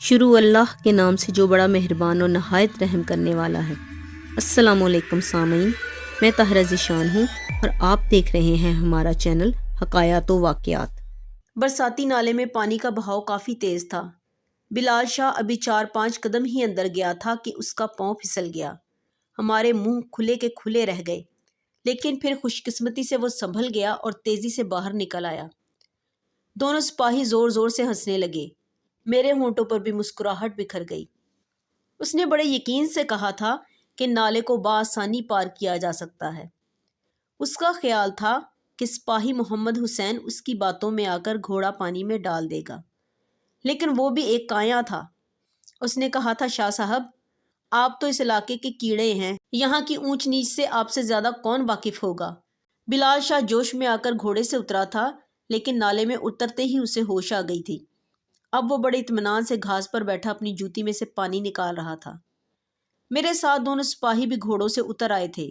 شروع اللہ کے نام سے جو بڑا مہربان اور نہایت رحم کرنے والا ہے۔ السلام علیکم سامعین، میں طاہرہ ذیشان ہوں اور آپ دیکھ رہے ہیں ہمارا چینل حکایات و واقعات۔ برساتی نالے میں پانی کا بہاؤ کافی تیز تھا۔ بلال شاہ ابھی 4-5 قدم ہی اندر گیا تھا کہ اس کا پاؤں پھسل گیا۔ ہمارے منہ کھلے کے کھلے رہ گئے، لیکن پھر خوش قسمتی سے وہ سنبھل گیا اور تیزی سے باہر نکل آیا۔ دونوں سپاہی زور زور سے ہنسنے لگے۔ میرے ہونٹوں پر بھی مسکراہٹ بکھر گئی۔ اس نے بڑے یقین سے کہا تھا کہ نالے کو بآسانی پار کیا جا سکتا ہے۔ اس کا خیال تھا کہ سپاہی محمد حسین اس کی باتوں میں آ کر گھوڑا پانی میں ڈال دے گا، لیکن وہ بھی ایک کایاں تھا۔ اس نے کہا تھا، شاہ صاحب، آپ تو اس علاقے کے کیڑے ہیں، یہاں کی اونچ نیچ سے آپ سے زیادہ کون واقف ہوگا؟ بلال شاہ جوش میں آ کر گھوڑے سے اترا تھا، لیکن نالے میں اترتے ہی اسے ہوش آ گئی تھی۔ اب وہ بڑے اطمینان سے گھاس پر بیٹھا اپنی جوتی میں سے پانی نکال رہا تھا۔ میرے ساتھ دونوں سپاہی بھی گھوڑوں سے اتر آئے تھے۔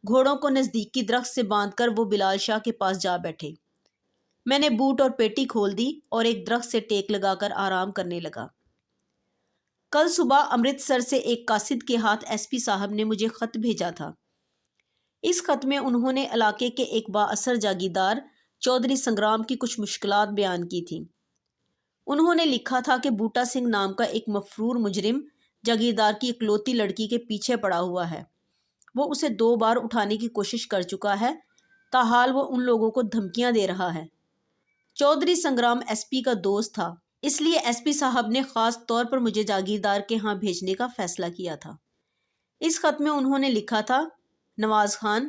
گھوڑوں کو نزدیکی درخت سے باندھ کر وہ بلال شاہ کے پاس جا بیٹھے۔ میں نے بوٹ اور پیٹی کھول دی اور ایک درخت سے ٹیک لگا کر آرام کرنے لگا۔ کل صبح امرتسر سے ایک قاصد کے ہاتھ ایس پی صاحب نے مجھے خط بھیجا تھا۔ اس خط میں انہوں نے علاقے کے ایک بااثر جاگیردار چودھری سنگرام کی کچھ مشکلات بیان کی تھیں۔ انہوں نے لکھا تھا کہ بوٹا سنگھ نام کا ایک مفرور مجرم جاگیردار کی اکلوتی لڑکی کے پیچھے پڑا ہوا ہے۔ وہ اسے 2 بار اٹھانے کی کوشش کر چکا ہے، تاحال وہ ان لوگوں کو دھمکیاں دے رہا ہے۔ چودھری سنگرام ایس پی کا دوست تھا، اس لیے ایس پی صاحب نے خاص طور پر مجھے جاگیردار کے ہاں بھیجنے کا فیصلہ کیا تھا۔ اس خط میں انہوں نے لکھا تھا، نواز خان،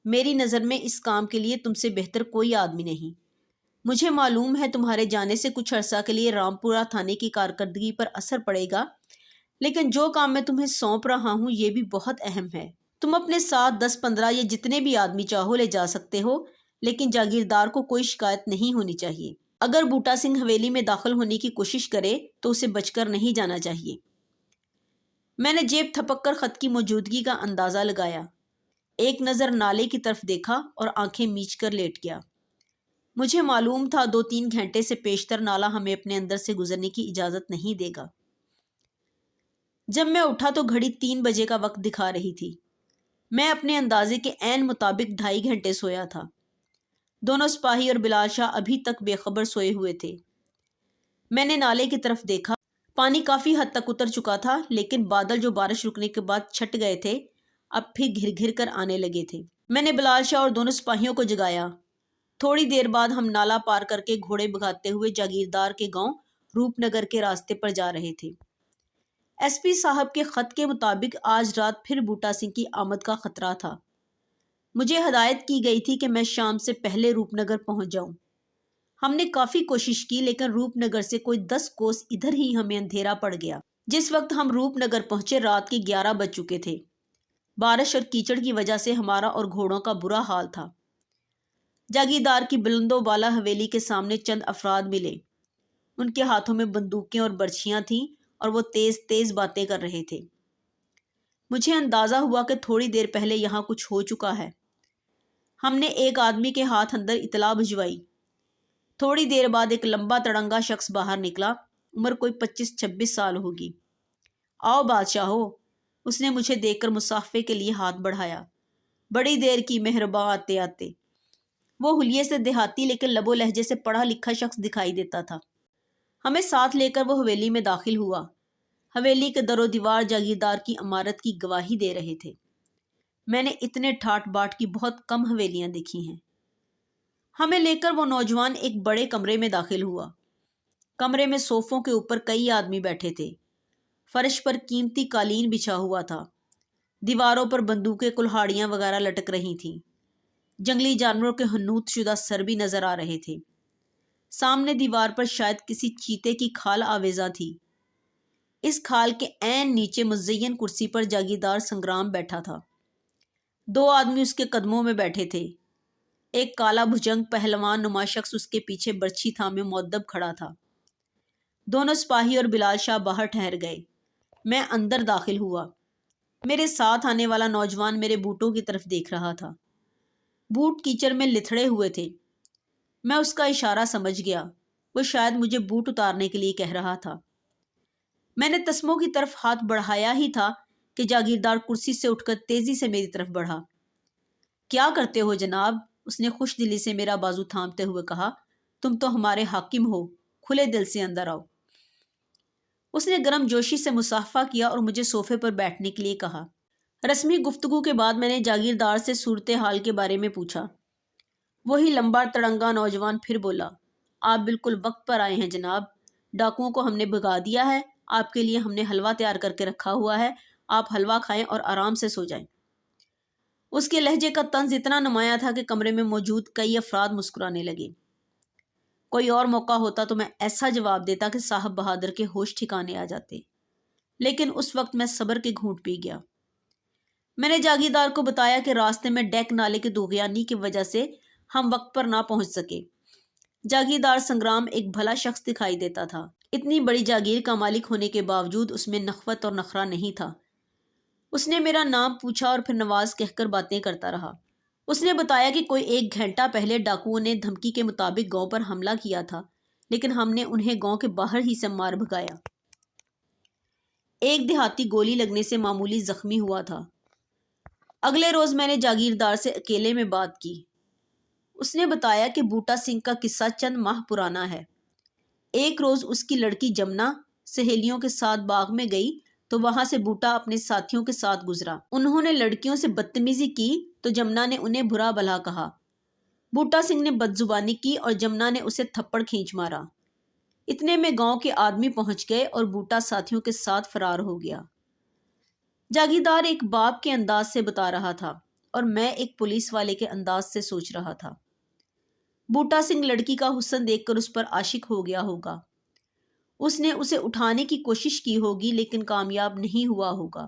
میری نظر میں اس کام کے لیے تم سے بہتر کوئی آدمی نہیں۔ مجھے معلوم ہے تمہارے جانے سے کچھ عرصہ کے لیے رامپورہ تھانے کی کارکردگی پر اثر پڑے گا، لیکن جو کام میں تمہیں سونپ رہا ہوں یہ بھی بہت اہم ہے۔ تم اپنے ساتھ 10-15 یا جتنے بھی آدمی چاہو لے جا سکتے ہو، لیکن جاگیردار کو کوئی شکایت نہیں ہونی چاہیے۔ اگر بوٹا سنگھ حویلی میں داخل ہونے کی کوشش کرے تو اسے بچ کر نہیں جانا چاہیے۔ میں نے جیب تھپک کر خط کی موجودگی کا اندازہ لگایا، ایک نظر نالے کی طرف دیکھا اور آنکھیں میچ کر لیٹ گیا۔ مجھے معلوم تھا 2-3 گھنٹے سے پیشتر نالا ہمیں اپنے اندر سے گزرنے کی اجازت نہیں دے گا۔ جب میں اٹھا تو گھڑی 3 بجے کا وقت دکھا رہی تھی۔ میں اپنے اندازے کے عین مطابق 2.5 گھنٹے سویا تھا۔ دونوں سپاہی اور بلال شاہ ابھی تک بے خبر سوئے ہوئے تھے۔ میں نے نالے کی طرف دیکھا، پانی کافی حد تک اتر چکا تھا، لیکن بادل جو بارش رکنے کے بعد چھٹ گئے تھے اب پھر گھر گھر کر آنے لگے تھے۔ میں نے بلال شاہ اور دونوں سپاہیوں کو جگایا۔ تھوڑی دیر بعد ہم نالا پار کر کے گھوڑے بھگاتے ہوئے جاگیردار کے گاؤں روپ نگر کے راستے پر جا رہے تھے۔ ایس پی صاحب کے خط کے مطابق آج رات پھر بوٹا سنگھ کی آمد کا خطرہ تھا۔ مجھے ہدایت کی گئی تھی کہ میں شام سے پہلے روپ نگر پہنچ جاؤں۔ ہم نے کافی کوشش کی، لیکن روپ نگر سے کوئی 10 کوس ادھر ہی ہمیں اندھیرا پڑ گیا۔ جس وقت ہم روپ نگر پہنچے رات کے 11 بج چکے تھے۔ بارش اور کیچڑ کی وجہ سے ہمارا اور گھوڑوں کا برا حال تھا۔ جاگیردار کی بلند و بالا حویلی کے سامنے چند افراد ملے۔ ان کے ہاتھوں میں بندوقیں اور برچھیاں تھیں اور وہ تیز تیز باتیں کر رہے تھے۔ مجھے اندازہ ہوا کہ تھوڑی دیر پہلے یہاں کچھ ہو چکا ہے۔ ہم نے ایک آدمی کے ہاتھ اندر اطلاع بھجوائی۔ تھوڑی دیر بعد ایک لمبا تڑنگا شخص باہر نکلا، عمر کوئی 25-26 سال ہوگی۔ آؤ بادشاہو، اس نے مجھے دیکھ کر مصافحے کے لیے ہاتھ بڑھایا۔ بڑی دیر کی، مہرباں آتے آتے۔ وہ حلیے سے دیہاتی لیکن لب و لہجے سے پڑھا لکھا شخص دکھائی دیتا تھا۔ ہمیں ساتھ لے کر وہ حویلی میں داخل ہوا۔ حویلی کے در و دیوار جاگیردار کی عمارت کی گواہی دے رہے تھے۔ میں نے اتنے ٹھاٹ باٹ کی بہت کم حویلیاں دیکھی ہیں۔ ہمیں لے کر وہ نوجوان ایک بڑے کمرے میں داخل ہوا۔ کمرے میں صوفوں کے اوپر کئی آدمی بیٹھے تھے۔ فرش پر قیمتی قالین بچھا ہوا تھا۔ دیواروں پر بندوقیں، کلہاڑیاں وغیرہ لٹک رہی تھیں۔ جنگلی جانوروں کے حنوط شدہ سر بھی نظر آ رہے تھے۔ سامنے دیوار پر شاید کسی چیتے کی کھال آویزاں تھی۔ اس کھال کے عین نیچے مزین کرسی پر جاگیردار سنگرام بیٹھا تھا۔ 2 آدمی اس کے قدموں میں بیٹھے تھے۔ ایک کالا بھجنگ پہلوان نما شخص اس کے پیچھے برچھی تھامے مؤدب کھڑا تھا۔ دونوں سپاہی اور بلال شاہ باہر ٹھہر گئے۔ میں اندر داخل ہوا۔ میرے ساتھ آنے والا نوجوان میرے بوٹوں کی طرف دیکھ رہا تھا۔ بوٹ کیچڑ میں لتھڑے ہوئے تھے۔ میں اس کا اشارہ سمجھ گیا۔ وہ شاید مجھے بوٹ اتارنے کے لیے کہہ رہا تھا۔ میں نے تسموں کی طرف ہاتھ بڑھایا ہی تھا کہ جاگیردار کرسی سے اٹھ کر تیزی سے میری طرف بڑھا۔ کیا کرتے ہو جناب؟ اس نے خوش دلی سے میرا بازو تھامتے ہوئے کہا۔ تم تو ہمارے حاکم ہو، کھلے دل سے اندر آؤ۔ اس نے گرم جوشی سے مصافحہ کیا اور مجھے صوفے پر بیٹھنے کے لیے کہا۔ رسمی گفتگو کے بعد میں نے جاگیردار سے صورتحال کے بارے میں پوچھا۔ وہی لمبا تڑنگا نوجوان پھر بولا، آپ بالکل وقت پر آئے ہیں جناب، ڈاکوؤں کو ہم نے بھگا دیا ہے، آپ کے لیے ہم نے حلوہ تیار کر کے رکھا ہوا ہے، آپ حلوہ کھائیں اور آرام سے سو جائیں۔ اس کے لہجے کا طنز اتنا نمایاں تھا کہ کمرے میں موجود کئی افراد مسکرانے لگے۔ کوئی اور موقع ہوتا تو میں ایسا جواب دیتا کہ صاحب بہادر کے ہوش ٹھکانے آ جاتے، لیکن اس وقت میں صبر کے گھونٹ پی گیا۔ میں نے جاگیردار کو بتایا کہ راستے میں ڈیک نالے کی دوغیانی کی وجہ سے ہم وقت پر نہ پہنچ سکے۔ جاگیردار سنگرام ایک بھلا شخص دکھائی دیتا تھا۔ اتنی بڑی جاگیر کا مالک ہونے کے باوجود اس میں نخوت اور نخرہ نہیں تھا۔ اس نے میرا نام پوچھا اور پھر نواز کہہ کر باتیں کرتا رہا۔ اس نے بتایا کہ کوئی 1 گھنٹہ پہلے ڈاکوؤں نے دھمکی کے مطابق گاؤں پر حملہ کیا تھا، لیکن ہم نے انہیں گاؤں کے باہر ہی سے مار بھگایا۔ ایک دیہاتی گولی لگنے سے معمولی زخمی ہوا تھا۔ اگلے روز میں نے جاگیردار سے اکیلے میں بات کی۔ اس نے بتایا کہ بوٹا سنگھ کا قصہ چند ماہ پرانا ہے۔ ایک روز اس کی لڑکی جمنا سہیلیوں کے ساتھ باغ میں گئی تو وہاں سے بوٹا اپنے ساتھیوں کے ساتھ گزرا۔ انہوں نے لڑکیوں سے بدتمیزی کی تو جمنا نے انہیں برا بھلا کہا۔ بوٹا سنگھ نے بدزبانی کی اور جمنا نے اسے تھپڑ کھینچ مارا۔ اتنے میں گاؤں کے آدمی پہنچ گئے اور بوٹا ساتھیوں کے ساتھ فرار ہو گیا۔ جاگیردار ایک باپ کے انداز سے بتا رہا تھا اور میں ایک پولیس والے کے انداز سے سوچ رہا تھا۔ بوٹا سنگھ لڑکی کا حسن دیکھ کر اس پر عاشق ہو گیا ہوگا۔ اس نے اسے اٹھانے کی کوشش کی ہوگی لیکن کامیاب نہیں ہوا ہوگا۔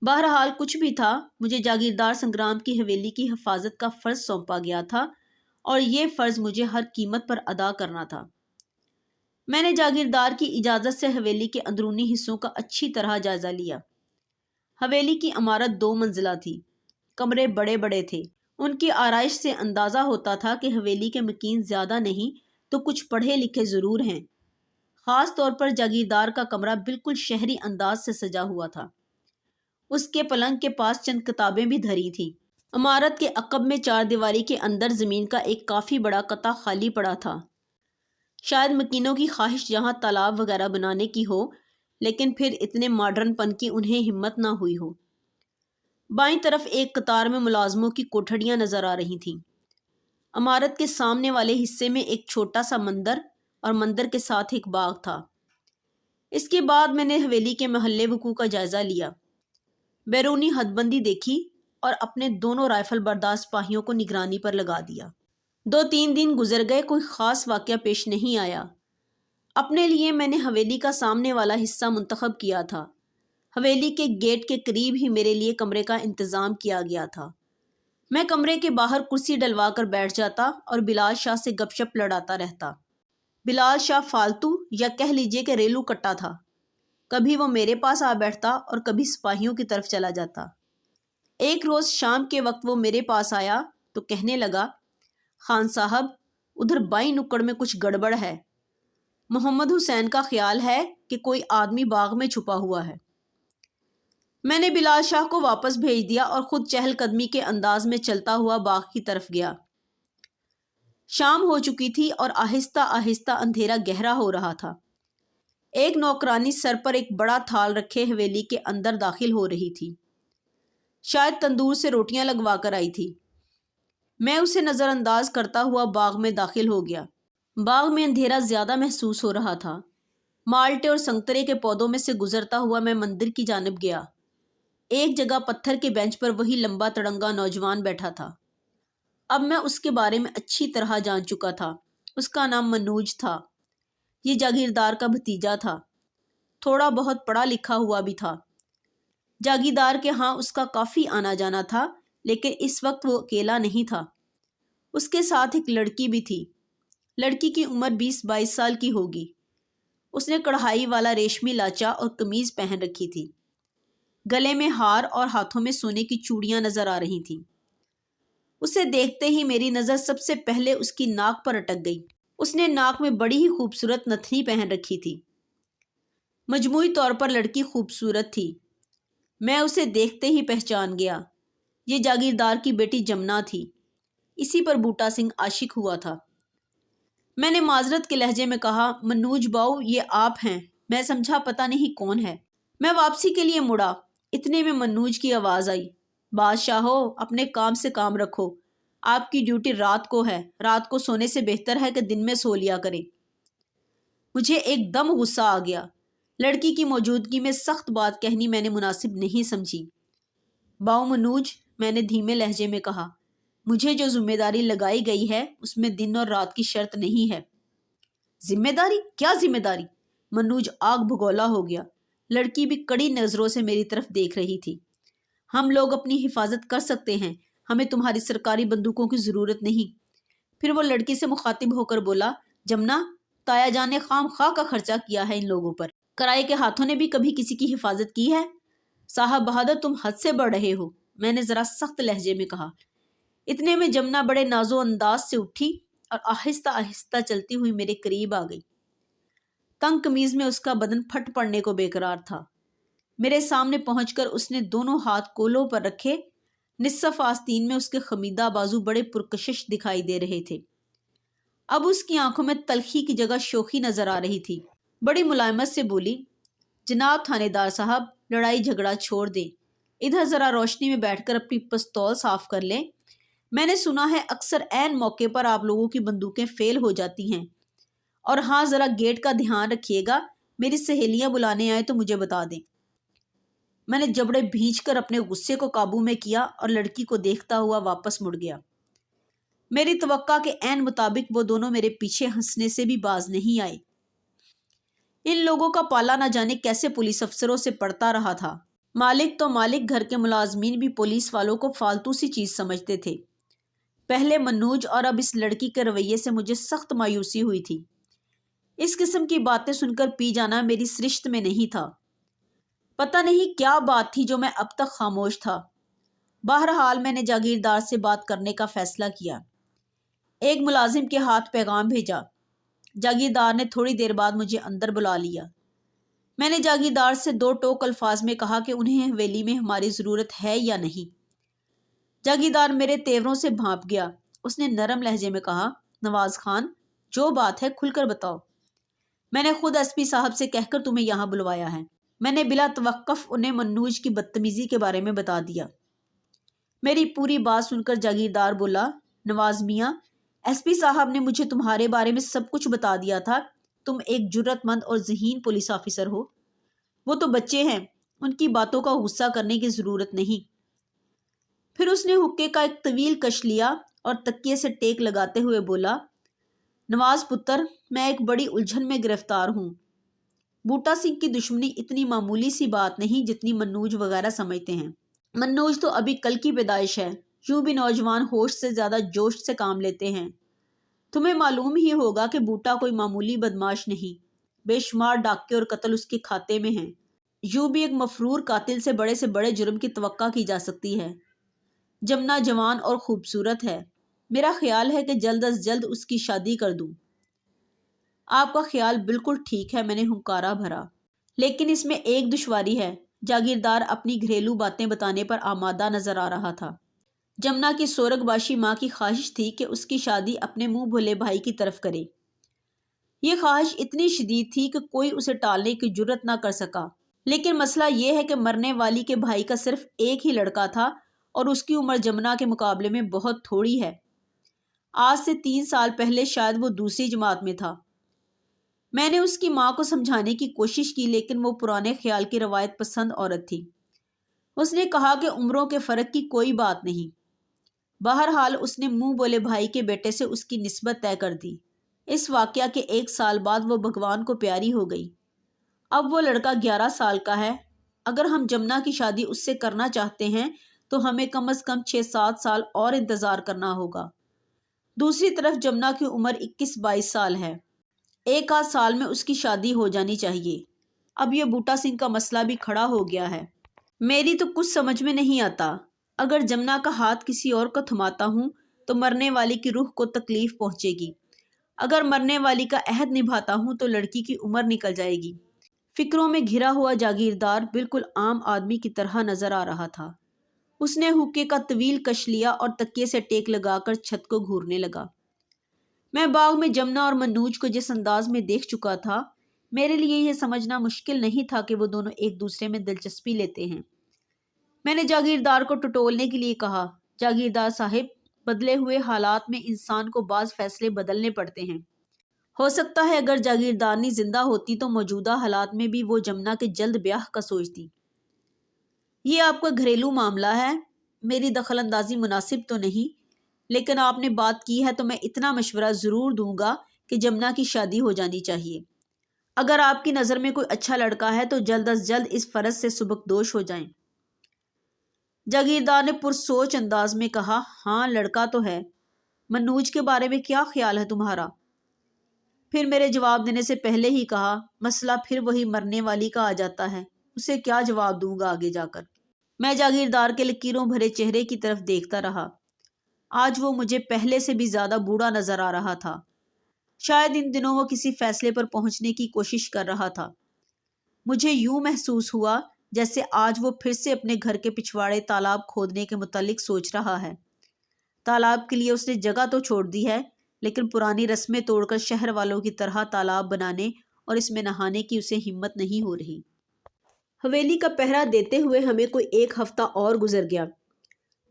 بہرحال کچھ بھی تھا، مجھے جاگیردار سنگرام کی حویلی کی حفاظت کا فرض سونپا گیا تھا اور یہ فرض مجھے ہر قیمت پر ادا کرنا تھا۔ میں نے جاگیردار کی اجازت سے حویلی کے اندرونی حصوں کا اچھی طرح جائزہ لیا۔ حویلی کی عمارت 2 منزلہ تھی، کمرے بڑے بڑے تھے۔ ان کی آرائش سے اندازہ ہوتا تھا کہ حویلی کے مکین زیادہ نہیں تو کچھ پڑھے لکھے ضرور ہیں۔ خاص طور پر جاگیردار کا کمرہ بالکل شہری انداز سے سجا ہوا تھا۔ اس کے پلنگ کے پاس چند کتابیں بھی دھری تھیں۔ عمارت کے عقب میں 4 دیواری کے اندر زمین کا ایک کافی بڑا قطعہ خالی پڑا تھا۔ شاید مکینوں کی خواہش جہاں تالاب وغیرہ بنانے کی ہو، لیکن پھر اتنے ماڈرن پن کی انہیں ہمت نہ ہوئی ہو۔ بائیں طرف ایک قطار میں ملازموں کی کوٹھڑیاں نظر آ رہی تھیں۔ عمارت کے سامنے والے حصے میں ایک چھوٹا سا مندر اور مندر کے ساتھ ایک باغ تھا۔ اس کے بعد میں نے حویلی کے محلِ وقوع کا جائزہ لیا، بیرونی حد بندی دیکھی اور اپنے دونوں رائفل بردار سپاہیوں کو نگرانی پر لگا دیا۔ 2-3 دن گزر گئے، کوئی خاص واقعہ پیش نہیں آیا۔ اپنے لیے میں نے حویلی کا سامنے والا حصہ منتخب کیا تھا۔ حویلی کے گیٹ کے قریب ہی میرے لیے کمرے کا انتظام کیا گیا تھا۔ میں کمرے کے باہر کرسی ڈلوا کر بیٹھ جاتا اور بلال شاہ سے گپ شپ لڑاتا رہتا۔ بلال شاہ فالتو یا کہہ لیجیے کہ ریلو کٹا تھا۔ کبھی وہ میرے پاس آ بیٹھتا اور کبھی سپاہیوں کی طرف چلا جاتا۔ ایک روز شام کے وقت وہ میرے پاس آیا تو کہنے لگا، خان صاحب ادھر بائیں نکڑ میں کچھ گڑبڑ ہے۔ محمد حسین کا خیال ہے کہ کوئی آدمی باغ میں چھپا ہوا ہے۔ میں نے بلال شاہ کو واپس بھیج دیا اور خود چہل قدمی کے انداز میں چلتا ہوا باغ کی طرف گیا۔ شام ہو چکی تھی اور آہستہ آہستہ اندھیرا گہرا ہو رہا تھا۔ ایک نوکرانی سر پر ایک بڑا تھال رکھے حویلی کے اندر داخل ہو رہی تھی۔ شاید تندور سے روٹیاں لگوا کر آئی تھی۔ میں اسے نظر انداز کرتا ہوا باغ میں داخل ہو گیا۔ باغ میں اندھیرا زیادہ محسوس ہو رہا تھا۔ مالٹے اور سنگترے کے پودوں میں سے گزرتا ہوا میں مندر کی جانب گیا۔ ایک جگہ پتھر کے بینچ پر وہی لمبا تڑنگا نوجوان بیٹھا تھا۔ اب میں اس کے بارے میں اچھی طرح جان چکا تھا۔ اس کا نام منوج تھا۔ یہ جاگیردار کا بھتیجا تھا۔ تھوڑا بہت پڑھا لکھا ہوا بھی تھا۔ جاگیردار کے ہاں اس کا کافی آنا جانا تھا، لیکن اس وقت وہ اکیلا نہیں تھا۔ اس کے ساتھ ایک لڑکی بھی تھی۔ لڑکی کی عمر 20-22 سال کی ہوگی۔ اس نے کڑھائی والا ریشمی لاچا اور قمیض پہن رکھی تھی۔ گلے میں ہار اور ہاتھوں میں سونے کی چوڑیاں نظر آ رہی تھیں۔ اسے دیکھتے ہی میری نظر سب سے پہلے اس کی ناک پر اٹک گئی۔ اس نے ناک میں بڑی ہی خوبصورت نتھنی پہن رکھی تھی۔ مجموعی طور پر لڑکی خوبصورت تھی۔ میں اسے دیکھتے ہی پہچان گیا۔ یہ جاگیردار کی بیٹی جمنا تھی۔ اسی پر بوٹا سنگھ عاشق ہوا تھا۔ میں نے معذرت کے لہجے میں کہا، منوج باؤ یہ آپ ہیں؟ میں سمجھا پتہ نہیں کون ہے۔ میں واپسی کے لیے مڑا، اتنے میں منوج کی آواز آئی، بادشاہو اپنے کام سے کام رکھو، آپ کی ڈیوٹی رات کو ہے، رات کو سونے سے بہتر ہے کہ دن میں سو لیا کریں۔ مجھے ایک دم غصہ آ گیا۔ لڑکی کی موجودگی میں سخت بات کہنی میں نے مناسب نہیں سمجھی۔ باؤ منوج، میں نے دھیمے لہجے میں کہا، مجھے جو ذمہ داری لگائی گئی ہے اس میں دن اور رات کی شرط نہیں ہے۔ ذمہ داری؟ کیا ذمہ داری؟ منوج آگ بھگولا ہو گیا۔ لڑکی بھی کڑی نظروں سے میری طرف دیکھ رہی تھی۔ ہم لوگ اپنی حفاظت کر سکتے ہیں، ہمیں تمہاری سرکاری بندوقوں کی ضرورت نہیں۔ پھر وہ لڑکی سے مخاطب ہو کر بولا، جمنا، تایا جان نے خام خواہ کا خرچہ کیا ہے ان لوگوں پر۔ کرائے کے ہاتھوں نے بھی کبھی کسی کی حفاظت کی ہے؟ صاحب بہادر تم حد سے بڑھ رہے ہو، میں نے ذرا سخت لہجے میں کہا۔ اتنے میں جمنا بڑے نازو انداز سے اٹھی اور آہستہ آہستہ چلتی ہوئی میرے قریب آ گئی۔ تنگ قمیض میں اس کا بدن پھٹ پڑنے کو بے قرار تھا۔ میرے سامنے پہنچ کر اس نے دونوں ہاتھ کولوں پر رکھے۔ نصف آستین میں اس کے خمیدہ بازو بڑے پرکشش دکھائی دے رہے تھے۔ اب اس کی آنکھوں میں تلخی کی جگہ شوخی نظر آ رہی تھی۔ بڑی ملائمت سے بولی، جناب تھانے دار صاحب، لڑائی جھگڑا چھوڑ دیں، ادھر ذرا روشنی میں بیٹھ کر اپنی پستول صاف کر لیں۔ میں نے سنا ہے اکثر عین موقع پر آپ لوگوں کی بندوقیں فیل ہو جاتی ہیں۔ اور ہاں، ذرا گیٹ کا دھیان رکھیے گا، میری سہیلیاں بلانے آئے تو مجھے بتا دیں۔ میں نے جبڑے بھینچ کر اپنے غصے کو قابو میں کیا اور لڑکی کو دیکھتا ہوا واپس مڑ گیا۔ میری توقع کے عین مطابق وہ دونوں میرے پیچھے ہنسنے سے بھی باز نہیں آئے۔ ان لوگوں کا پالا نہ جانے کیسے پولیس افسروں سے پڑتا رہا تھا۔ مالک تو مالک، گھر کے ملازمین بھی پولیس والوں کو فالتو سی چیز سمجھتے تھے۔ پہلے منوج اور اب اس لڑکی کے رویے سے مجھے سخت مایوسی ہوئی تھی۔ اس قسم کی باتیں سن کر پی جانا میری سرشت میں نہیں تھا۔ پتہ نہیں کیا بات تھی جو میں اب تک خاموش تھا۔ بہرحال میں نے جاگیردار سے بات کرنے کا فیصلہ کیا۔ ایک ملازم کے ہاتھ پیغام بھیجا۔ جاگیردار نے تھوڑی دیر بعد مجھے اندر بلا لیا۔ میں نے جاگیردار سے دو ٹوک الفاظ میں کہا کہ انہیں حویلی میں ہماری ضرورت ہے یا نہیں۔ جاگیردار میرے تیوروں سے بھانپ گیا۔ اس نے نرم لہجے میں کہا، نواز خان، جو بات ہے کھل کر بتاؤ۔ میں نے خود ایس پی صاحب سے کہہ کر تمہیں یہاں بلوایا ہے۔ میں نے بلا توقف انہیں منوج کی بدتمیزی کے بارے میں بتا دیا۔ میری پوری بات سن کر جاگیردار بولا، نواز میاں، ایس پی صاحب نے مجھے تمہارے بارے میں سب کچھ بتا دیا تھا۔ تم ایک جرأت مند اور ذہین پولیس آفیسر ہو۔ وہ تو بچے ہیں، ان کی باتوں کا غصہ کرنے کی ضرورت نہیں۔ پھر اس نے حقے کا ایک طویل کش لیا اور تکیے سے ٹیک لگاتے ہوئے بولا، نواز پتر، میں ایک بڑی الجھن میں گرفتار ہوں۔ بوٹا سنگھ کی دشمنی اتنی معمولی سی بات نہیں جتنی منوج وغیرہ سمجھتے ہیں۔ منوج تو ابھی کل کی پیدائش ہے، یوں بھی نوجوان ہوش سے زیادہ جوش سے کام لیتے ہیں۔ تمہیں معلوم ہی ہوگا کہ بوٹا کوئی معمولی بدماش نہیں، بے شمار ڈاکے اور قتل اس کے کھاتے میں ہیں۔ یوں بھی ایک مفرور قاتل سے بڑے جرم کی توقع کی جا سکتی ہے۔ جمنا جوان اور خوبصورت ہے، میرا خیال ہے کہ جلد از جلد اس کی شادی کر دوں۔ آپ کا خیال بالکل ٹھیک ہے، میں نے ہنکارا بھرا، لیکن اس میں ایک دشواری ہے۔ جاگیردار اپنی گھریلو باتیں بتانے پر آمادہ نظر آ رہا تھا۔ جمنا کی سورگ باشی ماں کی خواہش تھی کہ اس کی شادی اپنے منہ بھولے بھائی کی طرف کرے۔ یہ خواہش اتنی شدید تھی کہ کوئی اسے ٹالنے کی جرأت نہ کر سکا، لیکن مسئلہ یہ ہے کہ مرنے والی کے بھائی کا صرف ایک ہی لڑکا تھا اور اس کی عمر جمنا کے مقابلے میں بہت تھوڑی ہے۔ آج سے 3 سال پہلے شاید وہ دوسری جماعت میں تھا۔ میں نے اس کی ماں کو سمجھانے کی کوشش کی، لیکن وہ پرانے خیال کی روایت پسند عورت تھی۔ اس نے کہا کہ عمروں کے فرق کی کوئی بات نہیں۔ بہرحال اس نے منہ بولے بھائی کے بیٹے سے اس کی نسبت طے کر دی۔ اس واقعہ کے 1 سال بعد وہ بھگوان کو پیاری ہو گئی۔ اب وہ لڑکا 11 سال کا ہے۔ اگر ہم جمنا کی شادی اس سے کرنا چاہتے ہیں تو ہمیں کم از کم 6-7 سال اور انتظار کرنا ہوگا۔ دوسری طرف جمنا کی عمر 21-22 سال ہے۔ 1 آدھ سال میں اس کی شادی ہو جانی چاہیے۔ اب یہ بوٹا سنگھ کا مسئلہ بھی کھڑا ہو گیا ہے۔ میری تو کچھ سمجھ میں نہیں آتا۔ اگر جمنا کا ہاتھ کسی اور کو تھماتا ہوں تو مرنے والی کی روح کو تکلیف پہنچے گی۔ اگر مرنے والی کا عہد نبھاتا ہوں تو لڑکی کی عمر نکل جائے گی۔ فکروں میں گھرا ہوا جاگیردار بالکل عام آدمی کی طرح نظر آ رہا تھا۔ اس نے حقے کا طویل کش لیا اور تکیے سے ٹیک لگا کر چھت کو گھورنے لگا۔ میں باغ میں جمنا اور منوج کو جس انداز میں دیکھ چکا تھا، میرے لیے یہ سمجھنا مشکل نہیں تھا کہ وہ دونوں ایک دوسرے میں دلچسپی لیتے ہیں۔ میں نے جاگیردار کو ٹٹولنے کے لیے کہا، جاگیردار صاحب، بدلے ہوئے حالات میں انسان کو بعض فیصلے بدلنے پڑتے ہیں۔ ہو سکتا ہے اگر جاگیردارنی زندہ ہوتی تو موجودہ حالات میں بھی وہ جمنا کے جلد بیاہ کا سوچتی۔ یہ آپ کا گھریلو معاملہ ہے، میری دخل اندازی مناسب تو نہیں، لیکن آپ نے بات کی ہے تو میں اتنا مشورہ ضرور دوں گا کہ جمنا کی شادی ہو جانی چاہیے۔ اگر آپ کی نظر میں کوئی اچھا لڑکا ہے تو جلد از جلد اس فرض سے سبکدوش ہو جائیں۔ جاگیردار نے پرسوچ انداز میں کہا، ہاں لڑکا تو ہے۔ منوج کے بارے میں کیا خیال ہے تمہارا؟ پھر میرے جواب دینے سے پہلے ہی کہا، مسئلہ پھر وہی مرنے والی کا آ جاتا ہے، اسے کیا جواب دوں گا آگے جا کر۔ میں جاگیردار کے لکیروں بھرے چہرے کی طرف دیکھتا رہا۔ آج وہ مجھے پہلے سے بھی زیادہ بوڑھا نظر آ رہا تھا۔ شاید ان دنوں وہ کسی فیصلے پر پہنچنے کی کوشش کر رہا تھا۔ مجھے یوں محسوس ہوا جیسے آج وہ پھر سے اپنے گھر کے پچھواڑے تالاب کھودنے کے متعلق سوچ رہا ہے۔ تالاب کے لیے اس نے جگہ تو چھوڑ دی ہے، لیکن پرانی رسمیں توڑ کر شہر والوں کی طرح تالاب بنانے اور اس میں نہانے کی اسے ہمت نہیں ہو رہی۔ حویلی کا پہرا دیتے ہوئے ہمیں کوئی ایک ہفتہ اور گزر گیا۔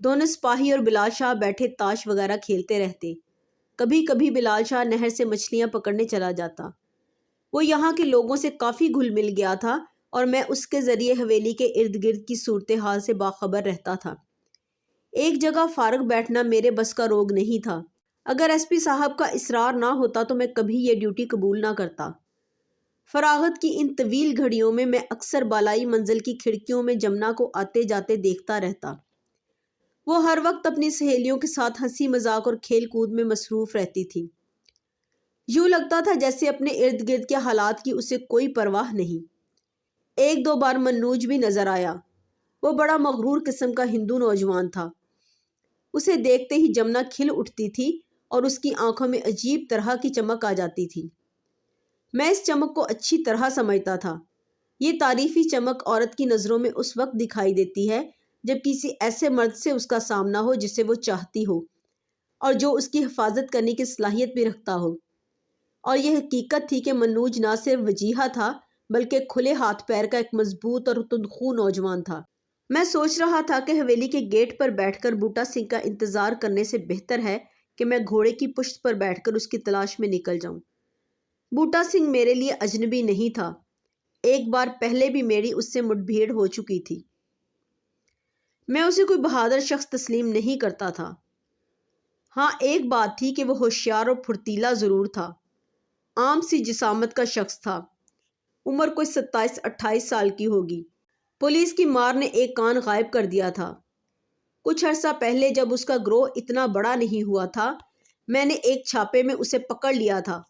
دونوں سپاہی اور بلال شاہ بیٹھے تاش وغیرہ کھیلتے رہتے۔ کبھی کبھی بلال شاہ نہر سے مچھلیاں پکڑنے چلا جاتا۔ وہ یہاں کے لوگوں سے کافی گھل مل گیا تھا اور میں اس کے ذریعے حویلی کے ارد گرد کی صورتحال سے باخبر رہتا تھا۔ ایک جگہ فارغ بیٹھنا میرے بس کا روگ نہیں تھا۔ اگر ایس پی صاحب کا اصرار نہ ہوتا تو میں کبھی یہ ڈیوٹی قبول نہ کرتا۔ فراغت کی ان طویل گھڑیوں میں میں اکثر بالائی منزل کی کھڑکیوں میں جمنا کو آتے جاتے دیکھتا رہتا۔ وہ ہر وقت اپنی سہیلیوں کے ساتھ ہنسی مذاق اور کھیل کود میں مصروف رہتی تھی۔ یوں لگتا تھا جیسے اپنے ارد گرد کے حالات کی اسے کوئی پرواہ نہیں۔ ایک دو بار منوج بھی نظر آیا۔ وہ بڑا مغرور قسم کا ہندو نوجوان تھا۔ اسے دیکھتے ہی جمنا کھل اٹھتی تھی اور اس کی آنکھوں میں عجیب طرح کی چمک آ جاتی تھی۔ میں اس چمک کو اچھی طرح سمجھتا تھا۔ یہ تعریفی چمک عورت کی نظروں میں اس وقت دکھائی دیتی ہے جب کسی ایسے مرد سے اس کا سامنا ہو جسے وہ چاہتی ہو اور جو اس کی حفاظت کرنے کی صلاحیت بھی رکھتا ہو۔ اور یہ حقیقت تھی کہ منوج نہ صرف وجیہہ تھا بلکہ کھلے ہاتھ پیر کا ایک مضبوط اور تندخو نوجوان تھا۔ میں سوچ رہا تھا کہ حویلی کے گیٹ پر بیٹھ کر بوٹا سنگھ کا انتظار کرنے سے بہتر ہے کہ میں گھوڑے کی پشت پر بیٹھ کر اس کی تلاش میں نکل جاؤں۔ بوٹا سنگھ میرے لیے اجنبی نہیں تھا۔ ایک بار پہلے بھی میری اس سے مٹ بھیڑ ہو چکی تھی۔ میں اسے کوئی بہادر شخص تسلیم نہیں کرتا تھا۔ ہاں ایک بات تھی کہ وہ ہوشیار اور پھرتیلا ضرور تھا۔ عام سی جسامت کا شخص تھا۔ عمر کوئی 27-28 سال کی ہوگی۔ پولیس کی مار نے ایک کان غائب کر دیا تھا۔ کچھ عرصہ پہلے جب اس کا گروہ اتنا بڑا نہیں ہوا تھا، میں نے ایک چھاپے میں اسے پکڑ لیا تھا،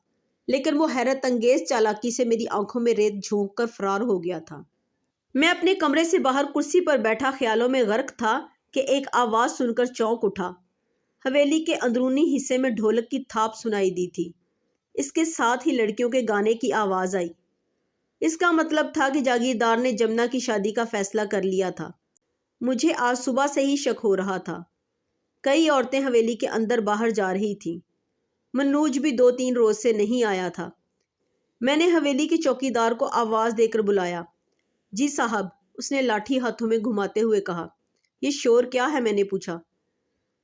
لیکن وہ حیرت انگیز چالاکی سے میری آنکھوں میں ریت جھونک کر فرار ہو گیا تھا۔ میں اپنے کمرے سے باہر کرسی پر بیٹھا خیالوں میں غرق تھا کہ ایک آواز سن کر چونک اٹھا۔ حویلی کے اندرونی حصے میں ڈھولک کی تھاپ سنائی دی تھی۔ اس کے ساتھ ہی لڑکیوں کے گانے کی آواز آئی۔ اس کا مطلب تھا کہ جاگیردار نے جمنا کی شادی کا فیصلہ کر لیا تھا۔ مجھے آج صبح سے ہی شک ہو رہا تھا۔ کئی عورتیں حویلی کے اندر باہر جا رہی تھیں۔ منوج بھی 2-3 روز سے نہیں آیا تھا۔ میں نے حویلی کے چوکیدار کو آواز دے کر بلایا۔ جی صاحب، اس نے لاٹھی ہاتھوں میں گھماتے ہوئے کہا۔ یہ شور کیا ہے؟ میں نے پوچھا۔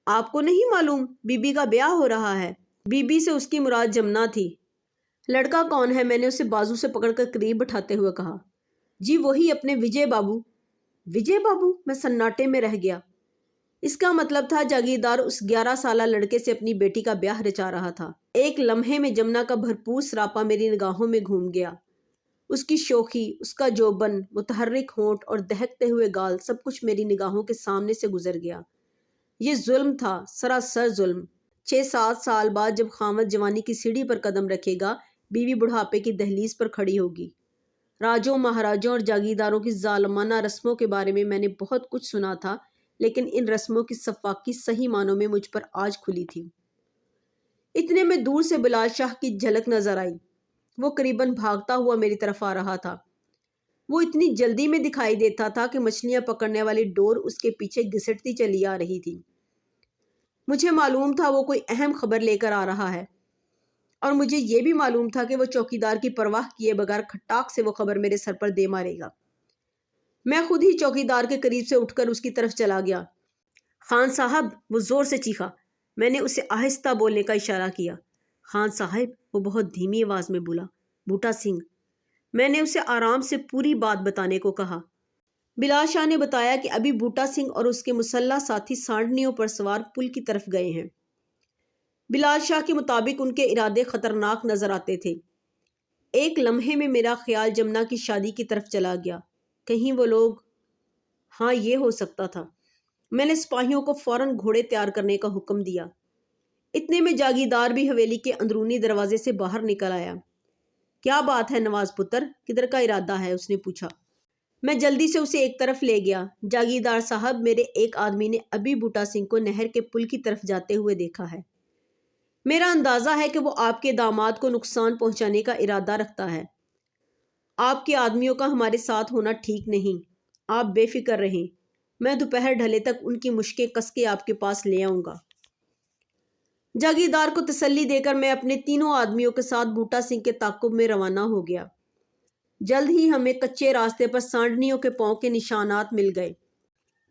آپ کو نہیں معلوم؟ بی بی کا بیاہ ہو رہا ہے۔ بی بی سے اس کی مراد جمنا تھی۔ لڑکا کون ہے؟ میں نے اسے بازو سے پکڑ کر قریب بٹھاتے ہوئے کہا۔ جی وہی اپنے وجے بابو۔ وجے بابو؟ میں سناٹے میں رہ گیا۔ اس کا مطلب تھا جاگیردار اس 11 سالہ لڑکے سے اپنی بیٹی کا بیاہ رچا رہا تھا۔ ایک لمحے میں جمنا کا بھرپور سراپا میری نگاہوں میں گھوم گیا۔ اس کی شوخی، اس کا جوبن، متحرک ہونٹ اور دہکتے ہوئے گال، سب کچھ میری نگاہوں کے سامنے سے گزر گیا۔ یہ ظلم تھا، سراسر ظلم۔ 6-7 سال بعد جب خاوند جوانی کی سیڑھی پر قدم رکھے گا، بیوی بڑھاپے کی دہلیز پر کھڑی ہوگی۔ راجوں، مہاراجوں اور جاگیرداروں کی ظالمانہ رسموں کے بارے میں نے بہت کچھ سنا تھا، لیکن ان رسموں کی سفاکی صحیح معنوں میں مجھ پر آج کھلی تھی۔ اتنے میں دور سے بلال شاہ کی جھلک نظر آئی۔ وہ قریباً بھاگتا ہوا میری طرف آ رہا تھا۔ وہ اتنی جلدی میں دکھائی دیتا تھا کہ مچھلیاں پکڑنے والی ڈور اس کے پیچھے گھسٹتی چلی آ رہی تھی۔ مجھے معلوم تھا وہ کوئی اہم خبر لے کر آ رہا ہے، اور مجھے یہ بھی معلوم تھا کہ وہ چوکیدار کی پرواہ کیے بغیر کھٹاک سے وہ خبر میرے سر پر دے مارے گا۔ میں خود ہی چوکیدار کے قریب سے اٹھ کر اس کی طرف چلا گیا۔ خان صاحب، وہ زور سے چیخا۔ میں نے اسے آہستہ بولنے کا اشارہ کیا۔ خان صاحب، وہ بہت دھیمی آواز میں بولا، بوٹا سنگھ۔ میں نے اسے آرام سے پوری بات بتانے کو کہا۔ بلال شاہ نے بتایا کہ ابھی بوٹا سنگھ اور اس کے مسلح ساتھی سانڈنیوں پر سوار پل کی طرف گئے ہیں۔ بلال شاہ کے مطابق ان کے ارادے خطرناک نظر آتے تھے۔ ایک لمحے میں میرا خیال جمنا کی شادی کی طرف چلا گیا۔ کہیں وہ لوگ… ہاں، یہ ہو سکتا تھا۔ میں نے سپاہیوں کو فوراً گھوڑے تیار کرنے کا حکم دیا۔ اتنے میں جاگیردار بھی حویلی کے اندرونی دروازے سے باہر نکل آیا۔ کیا بات ہے نواز پتر، کدھر کا ارادہ ہے؟ اس نے پوچھا۔ میں جلدی سے اسے ایک طرف لے گیا۔ جاگیردار صاحب، میرے ایک آدمی نے ابھی بوٹا سنگھ کو نہر کے پل کی طرف جاتے ہوئے دیکھا ہے۔ میرا اندازہ ہے کہ وہ آپ کے داماد کو نقصان پہنچانے کا ارادہ رکھتا ہے۔ آپ کے آدمیوں کا ہمارے ساتھ ہونا ٹھیک نہیں۔ آپ بے فکر رہیں، میں دوپہر ڈھلے تک ان کی مشقیں کس کے آپ کے پاس لے آؤں گا۔ جاگیردار کو تسلی دے کر میں اپنے تینوں آدمیوں کے ساتھ بوٹا سنگھ کے تعاقب میں روانہ ہو گیا۔ جلد ہی ہمیں کچے راستے پر سانڈنیوں کے پاؤں کے نشانات مل گئے۔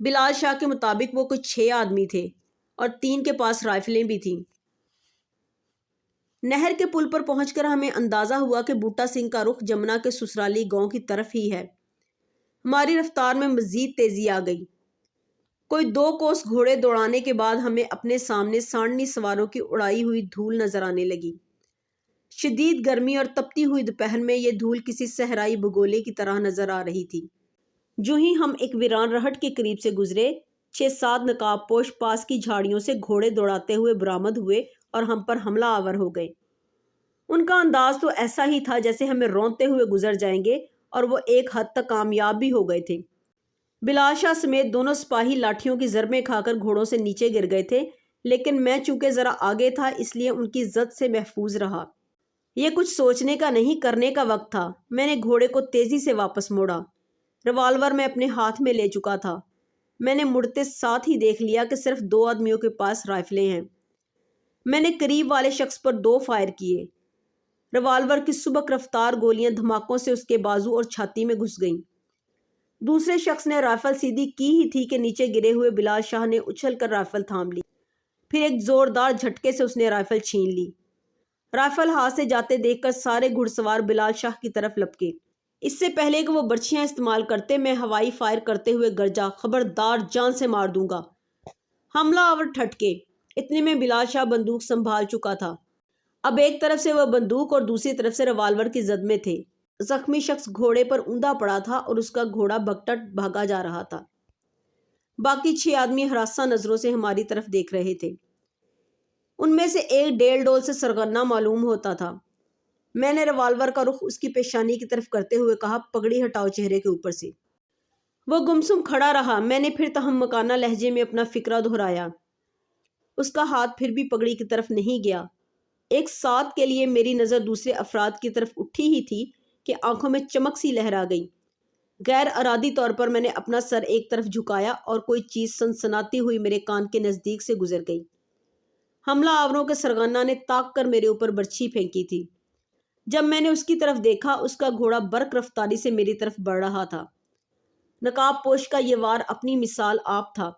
بلال شاہ کے مطابق وہ کچھ 6 آدمی تھے اور 3 کے پاس رائفلیں بھی تھیں۔ نہر کے پل پر پہنچ کر ہمیں اندازہ ہوا کہ بوٹا سنگھ کا رخ جمنا کے سسرالی گاؤں کی طرف ہی ہے۔ ہماری رفتار میں مزید تیزی آ گئی۔ کوئی 2 کوس گھوڑے دوڑانے کے بعد ہمیں اپنے سامنے سانڈنی سواروں کی اڑائی ہوئی دھول نظر آنے لگی۔ شدید گرمی اور تپتی ہوئی دوپہر میں یہ دھول کسی صحرائی بگولے کی طرح نظر آ رہی تھی۔ جو ہی ہم ایک ویران رہٹ کے قریب سے گزرے، 6-7 نقاب پوش پاس کی جھاڑیوں سے گھوڑے دوڑاتے ہوئے برآمد ہوئے اور ہم پر حملہ آور ہو گئے۔ ان کا انداز تو ایسا ہی تھا جیسے ہمیں رونتے ہوئے گزر جائیں گے، اور وہ ایک حد تک کامیاب بھی ہو گئے تھے۔ بلال شاہ سمیت دونوں سپاہی لاٹھیوں کی ضربیں کھا کر گھوڑوں سے نیچے گر گئے تھے، لیکن میں چونکہ ذرا آگے تھا اس لیے ان کی زد سے محفوظ رہا۔ یہ کچھ سوچنے کا نہیں، کرنے کا وقت تھا۔ میں نے گھوڑے کو تیزی سے واپس موڑا۔ روالور میں اپنے ہاتھ میں لے چکا تھا۔ میں نے مڑتے ساتھ ہی دیکھ لیا کہ صرف 2 آدمیوں کے پاس رائفلیں ہیں۔ میں نے قریب والے شخص پر 2 فائر کیے۔ روالور کی سبک رفتار گولیاں دھماکوں سے اس کے بازو اور چھاتی میں گھس گئیں۔ دوسرے شخص نے رائفل سیدھی کی ہی تھی کہ نیچے گرے ہوئے بلال شاہ نے اچھل کر رائفل تھام لی۔ پھر ایک زوردار جھٹکے سے اس نے رائفل چھین لی۔ رائفل ہاتھ سے جاتے دیکھ کر سارے گھڑ سوار بلال شاہ کی طرف لپکے۔ اس سے پہلے کہ وہ برچھیاں استعمال کرتے، میں ہوائی فائر کرتے ہوئے گرجا، خبردار، جان سے مار دوں گا۔ حملہ آور ٹھٹکے۔ اتنے میں بلال شاہ بندوق سنبھال چکا تھا۔ اب ایک طرف سے وہ بندوق اور دوسری طرف سے روالور کی زد میں تھے۔ زخمی شخص گھوڑے پر اوندا پڑا تھا اور اس کا گھوڑا بگٹٹ بھاگا جا رہا تھا۔ باقی 6 آدمی ہراساں نظروں سے ہماری طرف دیکھ رہے تھے۔ ان میں سے ایک ڈیل ڈول سے سرغنہ معلوم ہوتا تھا۔ میں نے روالور کا رخ اس کی پیشانی کی طرف کرتے ہوئے کہا، پگڑی ہٹاؤ چہرے کے اوپر سے۔ وہ گمسم کھڑا رہا۔ میں نے پھر تہمکانہ لہجے میں اپنا فکرہ دہرایا۔ اس کا ہاتھ پھر بھی پگڑی کی طرف نہیں گیا۔ ایک ساتھ کے لیے میری نظر دوسرے افراد کی طرف اٹھی ہی تھی کہ آنکھوں میں چمک سی لہرا گئی۔ غیر ارادی طور پر میں نے اپنا سر ایک طرف جھکایا اور کوئی چیز سنسناتی ہوئی میرے کان کے نزدیک سے گزر گئی۔ حملہ آوروں کے سرغنہ نے تاک کر میرے اوپر برچھی پھینکی تھی۔ جب میں نے اس کی طرف دیکھا، اس کا گھوڑا برق رفتاری سے میری طرف بڑھ رہا تھا۔ نقاب پوش کا یہ وار اپنی مثال آپ تھا۔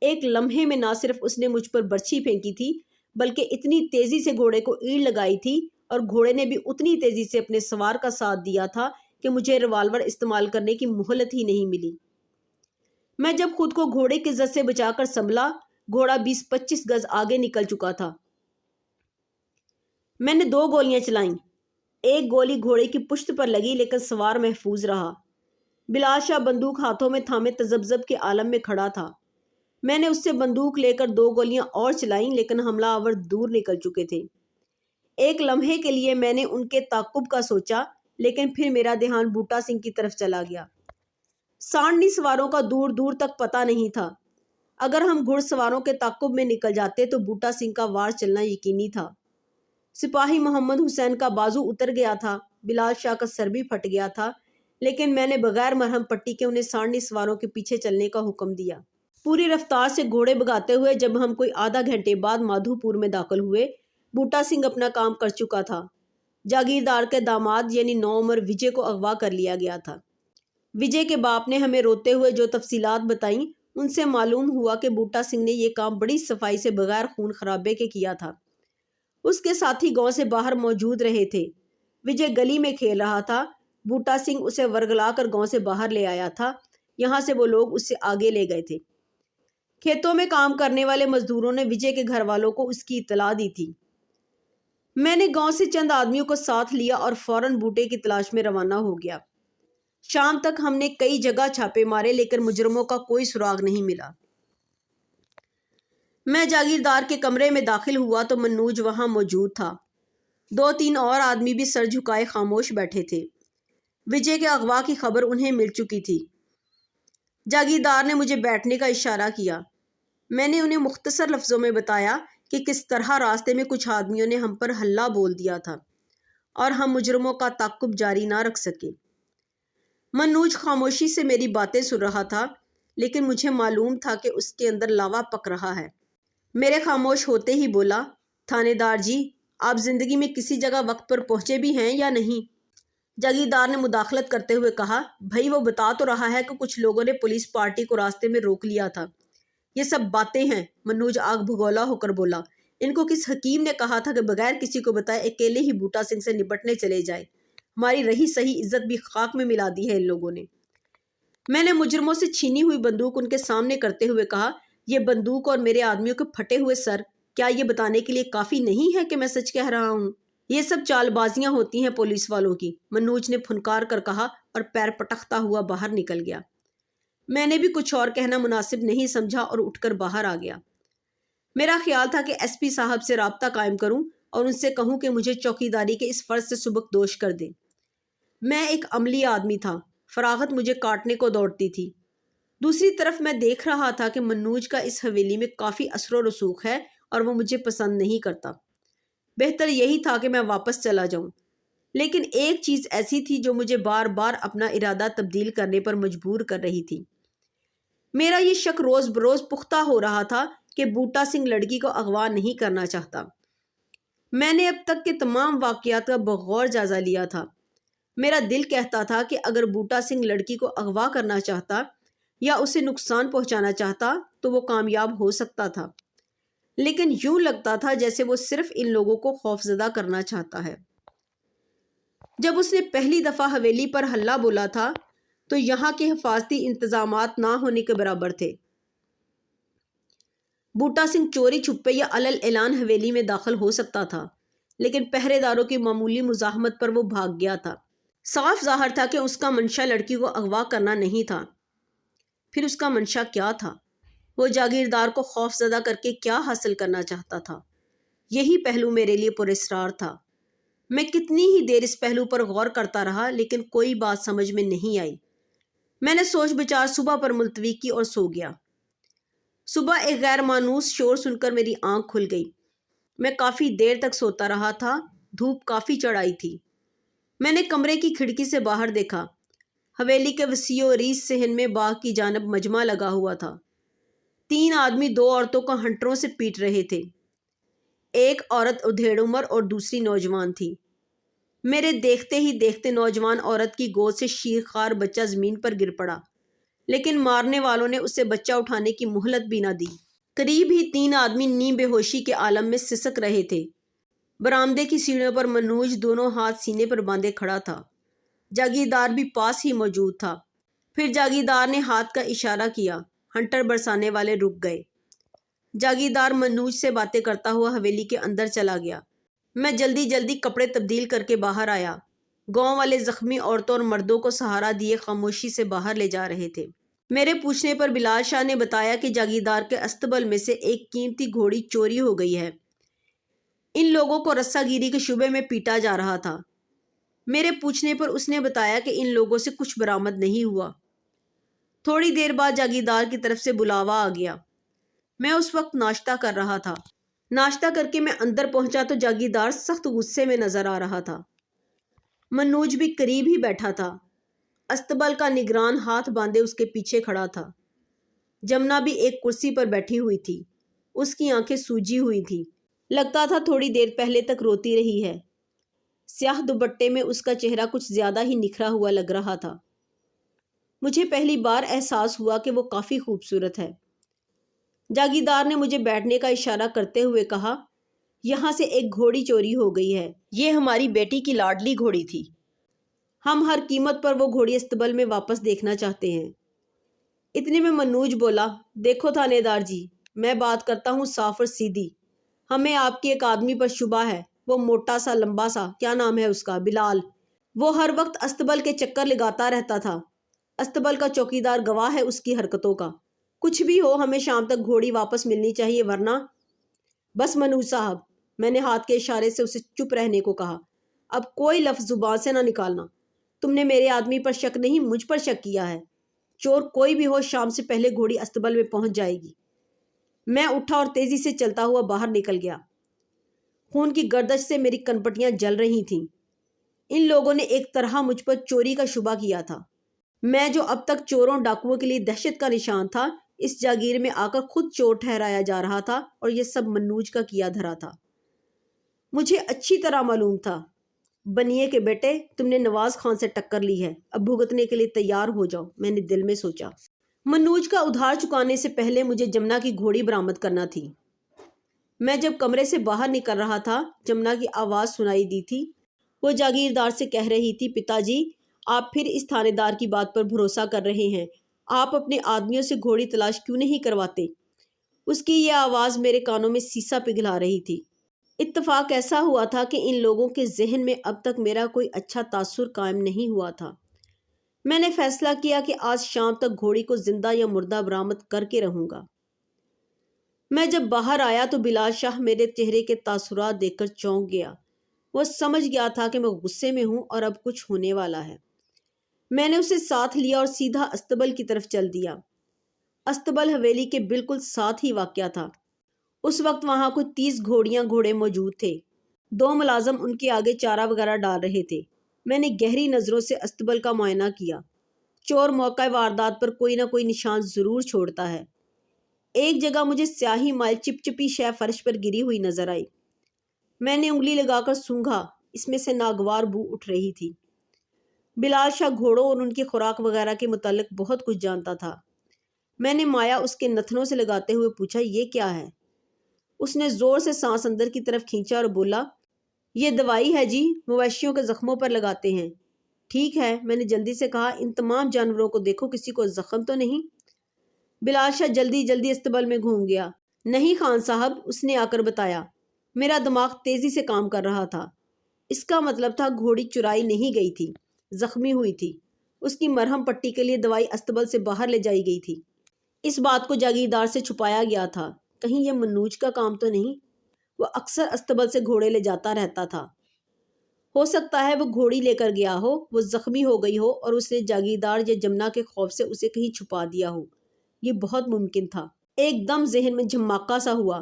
ایک لمحے میں نہ صرف اس نے مجھ پر برچھی پھینکی تھی، بلکہ اتنی تیزی سے گھوڑے کو ایڑ لگائی تھی، اور گھوڑے نے بھی اتنی تیزی سے اپنے سوار کا ساتھ دیا تھا کہ مجھے روالور استعمال کرنے کی مہلت ہی نہیں ملی۔ میں جب خود کو گھوڑے کی زد سے بچا کر سنبھلا، گھوڑا 20-25 گز آگے نکل چکا تھا۔ میں نے 2 گولیاں چلائیں۔ ایک گولی گھوڑے کی پشت پر لگی، لیکن سوار محفوظ رہا۔ بلال شاہ بندوق ہاتھوں میں تھامے تذبذب کے عالم میں کھڑا تھا۔ میں نے اس سے بندوق لے کر 2 گولیاں اور چلائیں، لیکن حملہ آور دور نکل چکے تھے۔ ایک لمحے کے لیے میں نے ان کے تعاقب کا سوچا، لیکن پھر میرا دھیان بوٹا سنگھ کی طرف چلا گیا۔ سانڈنی سواروں کا دور دور تک پتہ نہیں تھا۔ اگر ہم گھڑ سواروں کے تعاقب میں نکل جاتے تو بوٹا سنگھ کا وار چلنا یقینی تھا۔ سپاہی محمد حسین کا بازو اتر گیا تھا، بلال شاہ کا سر بھی پھٹ گیا تھا، لیکن میں نے بغیر مرہم پٹی کے انہیں ساڑھنی سواروں کے پیچھے چلنے کا حکم دیا۔ پوری رفتار سے گھوڑے بھگاتے ہوئے جب ہم کوئی آدھا گھنٹے بعد مادھو پور میں داخل ہوئے، بوٹا سنگھ اپنا کام کر چکا تھا۔ جاگیردار کے داماد یعنی نوعمر وجے کو اغوا کر لیا گیا تھا۔ وجے کے باپ نے ہمیں روتے ہوئے جو تفصیلات بتائیں، ان سے معلوم ہوا کہ بوٹا سنگھ نے یہ کام بڑی صفائی سے بغیر خون خرابے کے کیا تھا۔ اس کے ساتھی گاؤں سے باہر موجود رہے تھے۔ وجے گلی میں کھیل رہا تھا، بوٹا سنگھ اسے ورگلا کر گاؤں سے باہر لے آیا تھا، یہاں سے وہ لوگ اس سے آگے لے گئے تھے۔ کھیتوں میں کام کرنے والے مزدوروں نے وجے کے گھر والوں کو اس کی اطلاع دی تھی۔ میں نے گاؤں سے چند آدمیوں کو ساتھ لیا اور فوراً بوٹے کی تلاش میں روانہ ہو گیا۔ شام تک ہم نے کئی جگہ چھاپے مارے لیکن مجرموں کا کوئی سراغ نہیں ملا۔ میں جاگیردار کے کمرے میں داخل ہوا تو منوج وہاں موجود تھا۔ 2-3 اور آدمی بھی سر جھکائے خاموش بیٹھے تھے۔ وجے کے اغوا کی خبر انہیں مل چکی تھی۔ جاگیردار نے مجھے بیٹھنے کا اشارہ کیا۔ میں نے انہیں مختصر لفظوں میں بتایا کہ کس طرح راستے میں کچھ آدمیوں نے ہم پر ہلہ بول دیا تھا اور ہم مجرموں کا تعاقب جاری نہ رکھ سکے۔ منوج خاموشی سے میری باتیں سن رہا تھا، لیکن مجھے معلوم تھا کہ اس کے اندر لاوا پک رہا ہے۔ میرے خاموش ہوتے ہی بولا، تھانے دار جی، آپ زندگی میں کسی جگہ وقت پر پہنچے بھی ہیں یا نہیں؟ جاگیردار نے مداخلت کرتے ہوئے کہا، بھائی وہ بتا تو رہا ہے کہ کچھ لوگوں نے پولیس پارٹی کو راستے میں روک لیا تھا۔ یہ سب باتیں ہیں، منوج آگ بھگولا ہو کر بولا۔ ان کو کس حکیم نے کہا تھا کہ بغیر کسی کو بتائے اکیلے ہی بوٹا سنگھ سے نپٹنے چلے جائے؟ ہماری رہی صحیح عزت بھی خاک میں ملا دی ہے ان لوگوں نے۔ میں نے مجرموں سے چھینی ہوئی بندوق ان کے سامنے کرتے ہوئے کہا، یہ بندوق اور میرے آدمیوں کے پھٹے ہوئے سر کیا یہ بتانے کے لیے کافی نہیں ہے کہ میں سچ کہہ رہا ہوں؟ یہ سب چال بازیاں ہوتی ہیں پولیس والوں کی، منوج نے پھنکار کر کہا اور پیر پٹکتا ہوا باہر نکل گیا۔ میں نے بھی کچھ اور کہنا مناسب نہیں سمجھا اور اٹھ کر باہر آ گیا۔ میرا خیال تھا کہ ایس پی صاحب سے رابطہ قائم کروں اور ان سے کہوں کہ مجھے چوکیداری کے اس فرض سے سبکدوش کر دیں۔ میں ایک عملی آدمی تھا، فراغت مجھے کاٹنے کو دوڑتی تھی۔ دوسری طرف میں دیکھ رہا تھا کہ منوج کا اس حویلی میں کافی اثر و رسوخ ہے اور وہ مجھے پسند نہیں کرتا۔ بہتر یہی تھا کہ میں واپس چلا جاؤں، لیکن ایک چیز ایسی تھی جو مجھے بار بار اپنا ارادہ تبدیل کرنے پر مجبور کر رہی تھی۔ میرا یہ شک روز بروز پختہ ہو رہا تھا کہ بوٹا سنگھ لڑکی کو اغوا نہیں کرنا چاہتا۔ میں نے اب تک کے تمام واقعات کا بغور جائزہ لیا تھا۔ میرا دل کہتا تھا کہ اگر بوٹا سنگھ لڑکی کو اغوا کرنا چاہتا یا اسے نقصان پہنچانا چاہتا تو وہ کامیاب ہو سکتا تھا، لیکن یوں لگتا تھا جیسے وہ صرف ان لوگوں کو خوفزدہ کرنا چاہتا ہے۔ جب اس نے پہلی دفعہ حویلی پر ہلہ بولا تھا تو یہاں کے حفاظتی انتظامات نہ ہونے کے برابر تھے۔ بوٹا سنگھ چوری چھپے یا علل اعلان حویلی میں داخل ہو سکتا تھا، لیکن پہرے داروں کی معمولی مزاحمت پر وہ بھاگ گیا تھا۔ صاف ظاہر تھا کہ اس کا منشا لڑکی کو اغوا کرنا نہیں تھا۔ پھر اس کا منشا کیا تھا؟ وہ جاگیردار کو خوف زدہ کر کے کیا حاصل کرنا چاہتا تھا؟ یہی پہلو میرے لیے پراسرار تھا۔ میں کتنی ہی دیر اس پہلو پر غور کرتا رہا لیکن کوئی بات سمجھ میں نہیں آئی۔ میں نے سوچ بچار صبح پر ملتوی کی اور سو گیا۔ صبح ایک غیر مانوس شور سن کر میری آنکھ کھل گئی۔ میں کافی دیر تک سوتا رہا تھا، دھوپ کافی چڑھائی تھی۔ میں نے کمرے کی کھڑکی سے باہر دیکھا۔ حویلی کے وسیع و عریض صحن میں باغ کی جانب مجمع لگا ہوا تھا۔ 3 آدمی 2 عورتوں کو ہنٹروں سے پیٹ رہے تھے۔ ایک عورت ادھیڑ عمر اور دوسری نوجوان تھی۔ میرے دیکھتے ہی دیکھتے نوجوان عورت کی گود سے شیرخوار بچہ زمین پر گر پڑا، لیکن مارنے والوں نے اسے بچہ اٹھانے کی مہلت بھی نہ دی۔ قریب ہی 3 آدمی نیم بے ہوشی کے عالم میں سسک رہے تھے۔ برآمدے کی سیڑھیوں پر منوج دونوں ہاتھ سینے پر باندھے کھڑا تھا۔ جاگیردار بھی پاس ہی موجود تھا۔ پھر جاگیردار نے ہاتھ کا اشارہ کیا، ہنٹر برسانے والے رک گئے۔ جاگیردار منوج سے باتیں کرتا ہوا حویلی کے اندر چلا گیا۔ میں جلدی جلدی کپڑے تبدیل کر کے باہر آیا۔ گاؤں والے زخمی عورتوں اور مردوں کو سہارا دیے خاموشی سے باہر لے جا رہے تھے۔ میرے پوچھنے پر بلال شاہ نے بتایا کہ جاگیردار کے استبل میں سے ایک قیمتی گھوڑی چوری ہو گئی ہے۔ ان لوگوں کو رسہ گیری کے شبے میں پیٹا جا رہا تھا۔ میرے پوچھنے پر اس نے بتایا کہ ان لوگوں سے کچھ برآمد نہیں ہوا۔ تھوڑی دیر بعد جاگیردار کی طرف سے بلاوا آ گیا۔ میں اس وقت ناشتہ کر رہا تھا۔ ناشتہ کر کے میں اندر پہنچا تو جاگیردار سخت غصے میں نظر آ رہا تھا۔ منوج بھی قریب ہی بیٹھا تھا۔ استبل کا نگران ہاتھ باندھے اس کے پیچھے کھڑا تھا۔ جمنا بھی ایک کرسی پر بیٹھی ہوئی تھی۔ اس کی آنکھیں سوجی ہوئی تھیں، لگتا تھا تھوڑی دیر پہلے تک روتی رہی ہے۔ سیاہ دوپٹے میں اس کا چہرہ کچھ زیادہ ہی نکھرا ہوا لگ رہا تھا۔ مجھے پہلی بار احساس ہوا کہ وہ کافی خوبصورت ہے۔ جاگیردار نے مجھے بیٹھنے کا اشارہ کرتے ہوئے کہا، یہاں سے ایک گھوڑی چوری ہو گئی ہے۔ یہ ہماری بیٹی کی لاڈلی گھوڑی تھی۔ ہم ہر قیمت پر وہ گھوڑی استبل میں واپس دیکھنا چاہتے ہیں۔ اتنے میں منوج بولا، دیکھو تھانے دار جی، میں بات کرتا ہوں صاف اور سیدھی۔ ہمیں آپ کے ایک آدمی پر شبہ ہے، وہ موٹا سا لمبا سا، کیا نام ہے اس کا، بلال۔ وہ ہر وقت استبل کے چکر لگاتا رہتا تھا۔ استبل کا چوکیدار گواہ ہے اس کی حرکتوں کا۔ کچھ بھی ہو، ہمیں شام تک گھوڑی واپس ملنی چاہیے، ورنہ… بس منوج صاحب، میں نے ہاتھ کے اشارے سے اسے چپ رہنے کو کہا، اب کوئی لفظ زبان سے نہ نکالنا۔ تم نے میرے آدمی پر شک نہیں، مجھ پر شک کیا ہے۔ چور کوئی بھی ہو، شام سے پہلے گھوڑی استبل میں پہنچ جائے گی۔ میں اٹھا اور تیزی سے چلتا ہوا باہر نکل گیا۔ خون کی گردش سے میری کنپٹیاں جل رہی تھیں۔ ان لوگوں نے ایک طرح مجھ پر چوری کا شبہ کیا تھا۔ میں جو اب تک چوروں ڈاکوؤں کے لیے دہشت کا نشان تھا، اس جاگیر میں آ کر خود چور ٹھہرایا جا رہا تھا، اور یہ سب منوج کا کیا دھرا تھا۔ مجھے اچھی طرح معلوم تھا، بنیے کے بیٹے، تم نے نواز خان سے ٹکر لی ہے، اب بھگتنے کے لیے تیار ہو جاؤ، میں نے دل میں سوچا۔ منوج کا ادھار چکانے سے پہلے مجھے جمنا کی گھوڑی برآمد کرنا تھی۔ میں جب کمرے سے باہر نکل رہا تھا، جمنا کی آواز سنائی دی تھی۔ وہ جاگیردار سے کہہ رہی تھی، پتا جی، آپ پھر اس تھانے دار کی بات پر بھروسہ کر رہے ہیں، آپ اپنے آدمیوں سے گھوڑی تلاش کیوں نہیں کرواتے؟ اس کی یہ آواز میرے کانوں میں سیسا پگھلا رہی تھی۔ اتفاق ایسا ہوا تھا کہ ان لوگوں کے ذہن میں اب تک میرا کوئی اچھا تاثر قائم نہیں ہوا تھا۔ میں نے فیصلہ کیا کہ آج شام تک گھوڑی کو زندہ یا مردہ برآمد کر کے رہوں گا۔ میں جب باہر آیا تو بلال شاہ میرے چہرے کے تاثرات دیکھ کر چونک گیا۔ وہ سمجھ گیا تھا کہ میں غصے میں ہوں اور اب کچھ ہونے والا ہے۔ میں نے اسے ساتھ لیا اور سیدھا استبل کی طرف چل دیا۔ استبل حویلی کے بالکل ساتھ ہی واقع تھا۔ اس وقت وہاں کچھ 30 گھوڑیاں گھوڑے موجود تھے۔ 2 ملازم ان کے آگے چارہ وغیرہ ڈال رہے تھے۔ میں نے گہری نظروں سے استبل کا معائنہ کیا۔ چور موقع واردات پر کوئی نہ کوئی نشان ضرور چھوڑتا ہے۔ ایک جگہ مجھے سیاہی مائل چپچپی شے فرش پر گری ہوئی نظر آئی۔ میں نے انگلی لگا کر سونگھا، اس میں سے ناگوار بو اٹھ رہی تھی۔ بلال شاہ گھوڑوں اور ان کی خوراک وغیرہ کے متعلق بہت کچھ جانتا تھا۔ میں نے مایا اس کے نتنوں سے لگاتے ہوئے پوچھا، یہ کیا ہے؟ اس نے زور سے سانس اندر کی طرف کھینچا اور بولا، یہ دوائی ہے جی، مویشیوں کے زخموں پر لگاتے ہیں۔ ٹھیک ہے، میں نے جلدی سے کہا، ان تمام جانوروں کو دیکھو، کسی کو زخم تو نہیں؟ بلال شاہ جلدی جلدی استبل میں گھوم گیا۔ نہیں خان صاحب، اس نے آ کر بتایا۔ میرا دماغ تیزی سے کام کر رہا تھا۔ اس کا مطلب تھا گھوڑی چرائی نہیں گئی تھی، زخمی ہوئی تھی۔ اس کی مرہم پٹی کے لیے دوائی استبل سے باہر لے جائی گئی تھی۔ اس بات کو جاگیردار سے چھپایا گیا تھا۔ کہیں یہ منوج کا کام تو نہیں؟ وہ اکثر استبل سے گھوڑے لے جاتا رہتا تھا۔ ہو سکتا ہے وہ گھوڑی لے کر گیا ہو، وہ زخمی ہو گئی ہو اور اس نے جاگیردار یا جمنا کے خوف سے اسے کہیں چھپا دیا ہو۔ یہ بہت ممکن تھا۔ ایک دم ذہن میں جھماکا سا ہوا۔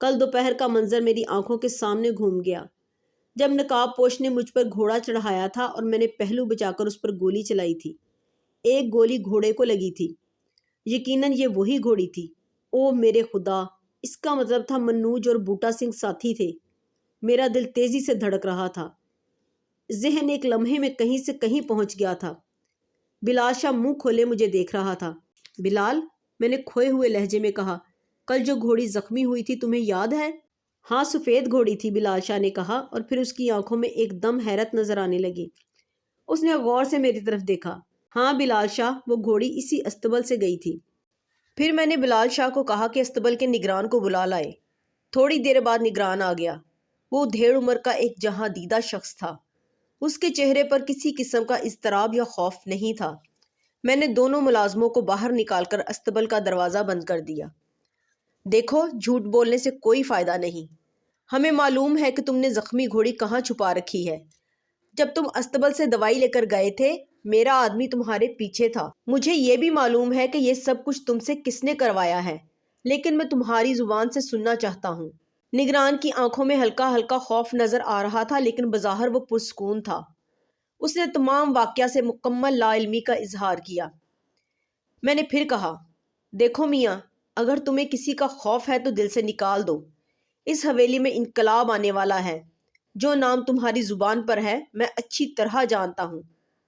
کل دوپہر کا منظر میری آنکھوں کے سامنے گھوم گیا، جب نقاب پوش نے مجھ پر گھوڑا چڑھایا تھا اور میں نے پہلو بچا کر اس پر گولی چلائی تھی۔ ایک گولی گھوڑے کو لگی تھی۔ یقیناً یہ وہی گھوڑی تھی۔ او میرے خدا! اس کا مطلب تھا منوج اور بوٹا سنگھ ساتھی تھے۔ میرا دل تیزی سے دھڑک رہا تھا۔ ذہن ایک لمحے میں کہیں سے کہیں پہنچ گیا تھا۔ بلال شاہ منہ کھولے مجھے دیکھ رہا تھا۔ بلال، میں نے کھوئے ہوئے لہجے میں کہا، کل جو گھوڑی زخمی ہوئی تھی تمہیں یاد ہے؟ ہاں، سفید گھوڑی تھی، بلال شاہ نے کہا، اور پھر اس کی آنکھوں میں ایک دم حیرت نظر آنے لگی۔ اس نے غور سے میری طرف دیکھا۔ ہاں بلال شاہ، وہ گھوڑی اسی استبل سے گئی تھی۔ پھر میں نے بلال شاہ کو کہا کہ استبل کے نگران کو بلا لائے۔ تھوڑی دیر بعد نگران آ گیا۔ وہ ڈھیڑ عمر کا ایک جہاں دیدہ شخص تھا۔ اس کے چہرے پر کسی قسم کا اضطراب یا خوف نہیں تھا۔ میں نے دونوں ملازموں کو باہر نکال کر استبل کا دروازہ بند کر دیا۔ دیکھو، جھوٹ بولنے سے کوئی فائدہ نہیں۔ ہمیں معلوم ہے کہ تم نے زخمی گھوڑی کہاں چھپا رکھی ہے۔ جب تم استبل سے دوائی لے کر گئے تھے، میرا آدمی تمہارے پیچھے تھا۔ مجھے یہ بھی معلوم ہے کہ یہ سب کچھ تم سے کس نے کروایا ہے، لیکن میں تمہاری زبان سے سننا چاہتا ہوں۔ نگران کی آنکھوں میں ہلکا ہلکا خوف نظر آ رہا تھا، لیکن بظاہر وہ پرسکون تھا۔ اس نے تمام واقعہ سے مکمل لا علمی کا اظہار کیا۔ میں نے پھر کہا، دیکھو میاں، اگر تمہیں کسی کا خوف ہے تو دل سے نکال دو۔ اس حویلی میں انقلاب آنے والا ہے۔ جو نام تمہاری زبان پر ہے میں اچھی طرح جانتا ہوں،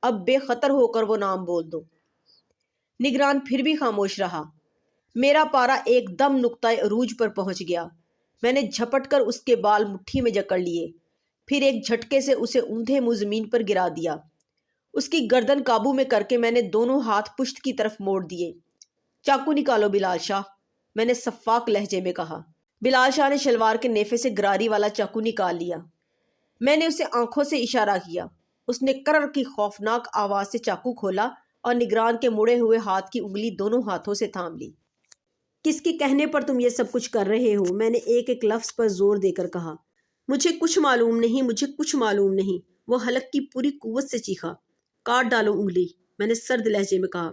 اب بے خطر ہو کر وہ نام بول دو۔ نگران پھر بھی خاموش رہا۔ میرا پارا ایک دم نقطۂ عروج پر پہنچ گیا۔ میں نے جھپٹ کر اس کے بال مٹھی میں جکڑ لیے، پھر ایک جھٹکے سے اسے اوندھے منہ زمین پر گرا دیا۔ اس کی گردن قابو میں کر کے میں نے دونوں ہاتھ پشت کی طرف موڑ دیے۔ چاقو نکالو بلال شاہ، میں نے سفاک لہجے میں کہا۔ بلال شاہ نے شلوار کے نیفے سے گراری والا چاقو نکال لیا۔ میں نے اسے آنکھوں سے اشارہ کیا۔ اس نے کرر کی خوفناک آواز سے چاقو کھولا اور نگران کے مڑے ہوئے ہاتھ کی انگلی دونوں ہاتھوں سے تھام لی۔ کس کے کہنے پر تم یہ سب کچھ کر رہے ہو؟ میں نے ایک ایک لفظ پر زور دے کر کہا۔ مجھے کچھ معلوم نہیں، مجھے کچھ معلوم نہیں، وہ حلق کی پوری قوت سے چیخا۔ کاٹ ڈالو انگلی، میں نے سرد لہجے میں کہا۔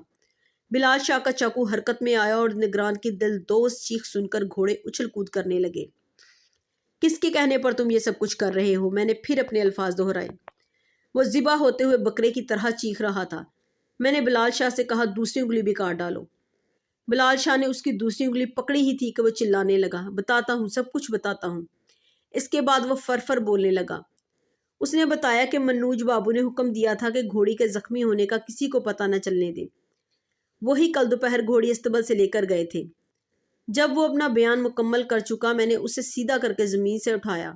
بلال شاہ کا چاقو حرکت میں آیا اور نگران کی دلدوز چیخ سن کر گھوڑے اچھل کود کرنے لگے۔ کس کے کہنے پر تم یہ سب کچھ کر رہے ہو؟ میں نے پھر اپنے الفاظ دہرائے۔ وہ ذبح ہوتے ہوئے بکرے کی طرح چیخ رہا تھا۔ میں نے بلال شاہ سے کہا، دوسری انگلی بھی کاٹ ڈالو۔ بلال شاہ نے اس کی دوسری انگلی پکڑی ہی تھی کہ وہ چلانے لگا، بتاتا ہوں، سب کچھ بتاتا ہوں۔ اس کے بعد وہ فرفر بولنے لگا۔ اس نے بتایا کہ منوج بابو نے حکم دیا تھا کہ گھوڑی کے زخمی ہونے کا کسی کو پتہ نہ چلنے دے۔ وہی کل دوپہر گھوڑی استبل سے لے کر گئے تھے۔ جب وہ اپنا بیان مکمل کر چکا میں نے اسے سیدھا کر کے زمین سے اٹھایا۔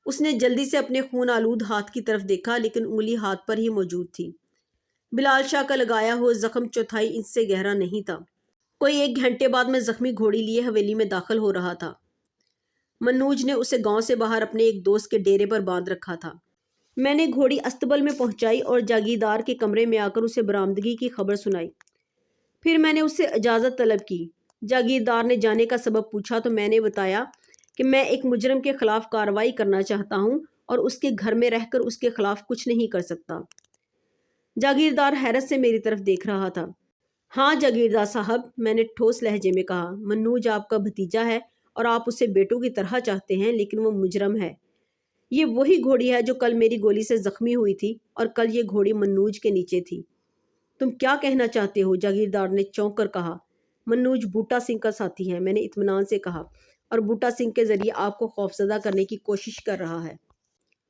اس نے جلدی سے اپنے خون آلود ہاتھ کی طرف دیکھا، لیکن انگلی ہاتھ پر ہی موجود تھی۔ بلال شاہ کا لگایا ہوا زخم چوتھائی انچ سے گہرا نہیں تھا۔ کوئی 1 گھنٹے بعد میں زخمی گھوڑی لیے حویلی میں داخل ہو رہا تھا۔ منوج نے اسے گاؤں سے باہر اپنے ایک دوست کے ڈیرے پر باندھ رکھا تھا۔ میں نے گھوڑی استبل میں پہنچائی اور جاگیردار کے کمرے میں آ کر اسے برآمدگی کی خبر سنائی۔ پھر میں نے اس سے اجازت طلب کی۔ جاگیردار نے جانے کا سبب پوچھا تو میں نے بتایا کہ میں ایک مجرم کے خلاف کارروائی کرنا چاہتا ہوں اور اس کے گھر میں رہ کر اس کے خلاف کچھ نہیں کر سکتا۔ جاگیردار حیرت سے میری طرف دیکھ رہا تھا۔ ہاں جاگیردار صاحب، میں نے ٹھوس لہجے میں کہا، منوج آپ کا بھتیجا ہے اور آپ اسے بیٹوں کی طرح چاہتے ہیں، لیکن وہ مجرم ہے۔ یہ وہی گھوڑی ہے جو کل میری گولی سے زخمی ہوئی تھی، اور کل یہ گھوڑی منوج کے نیچے تھی۔ تم کیا کہنا چاہتے ہو؟ جاگیردار نے چونک کر کہا۔ منوج بوٹا سنگھ کا ساتھی ہے، میں نے اطمینان سے کہا، اور بوٹا سنگھ کے ذریعے آپ کو خوفزدہ کرنے کی کوشش کر رہا ہے۔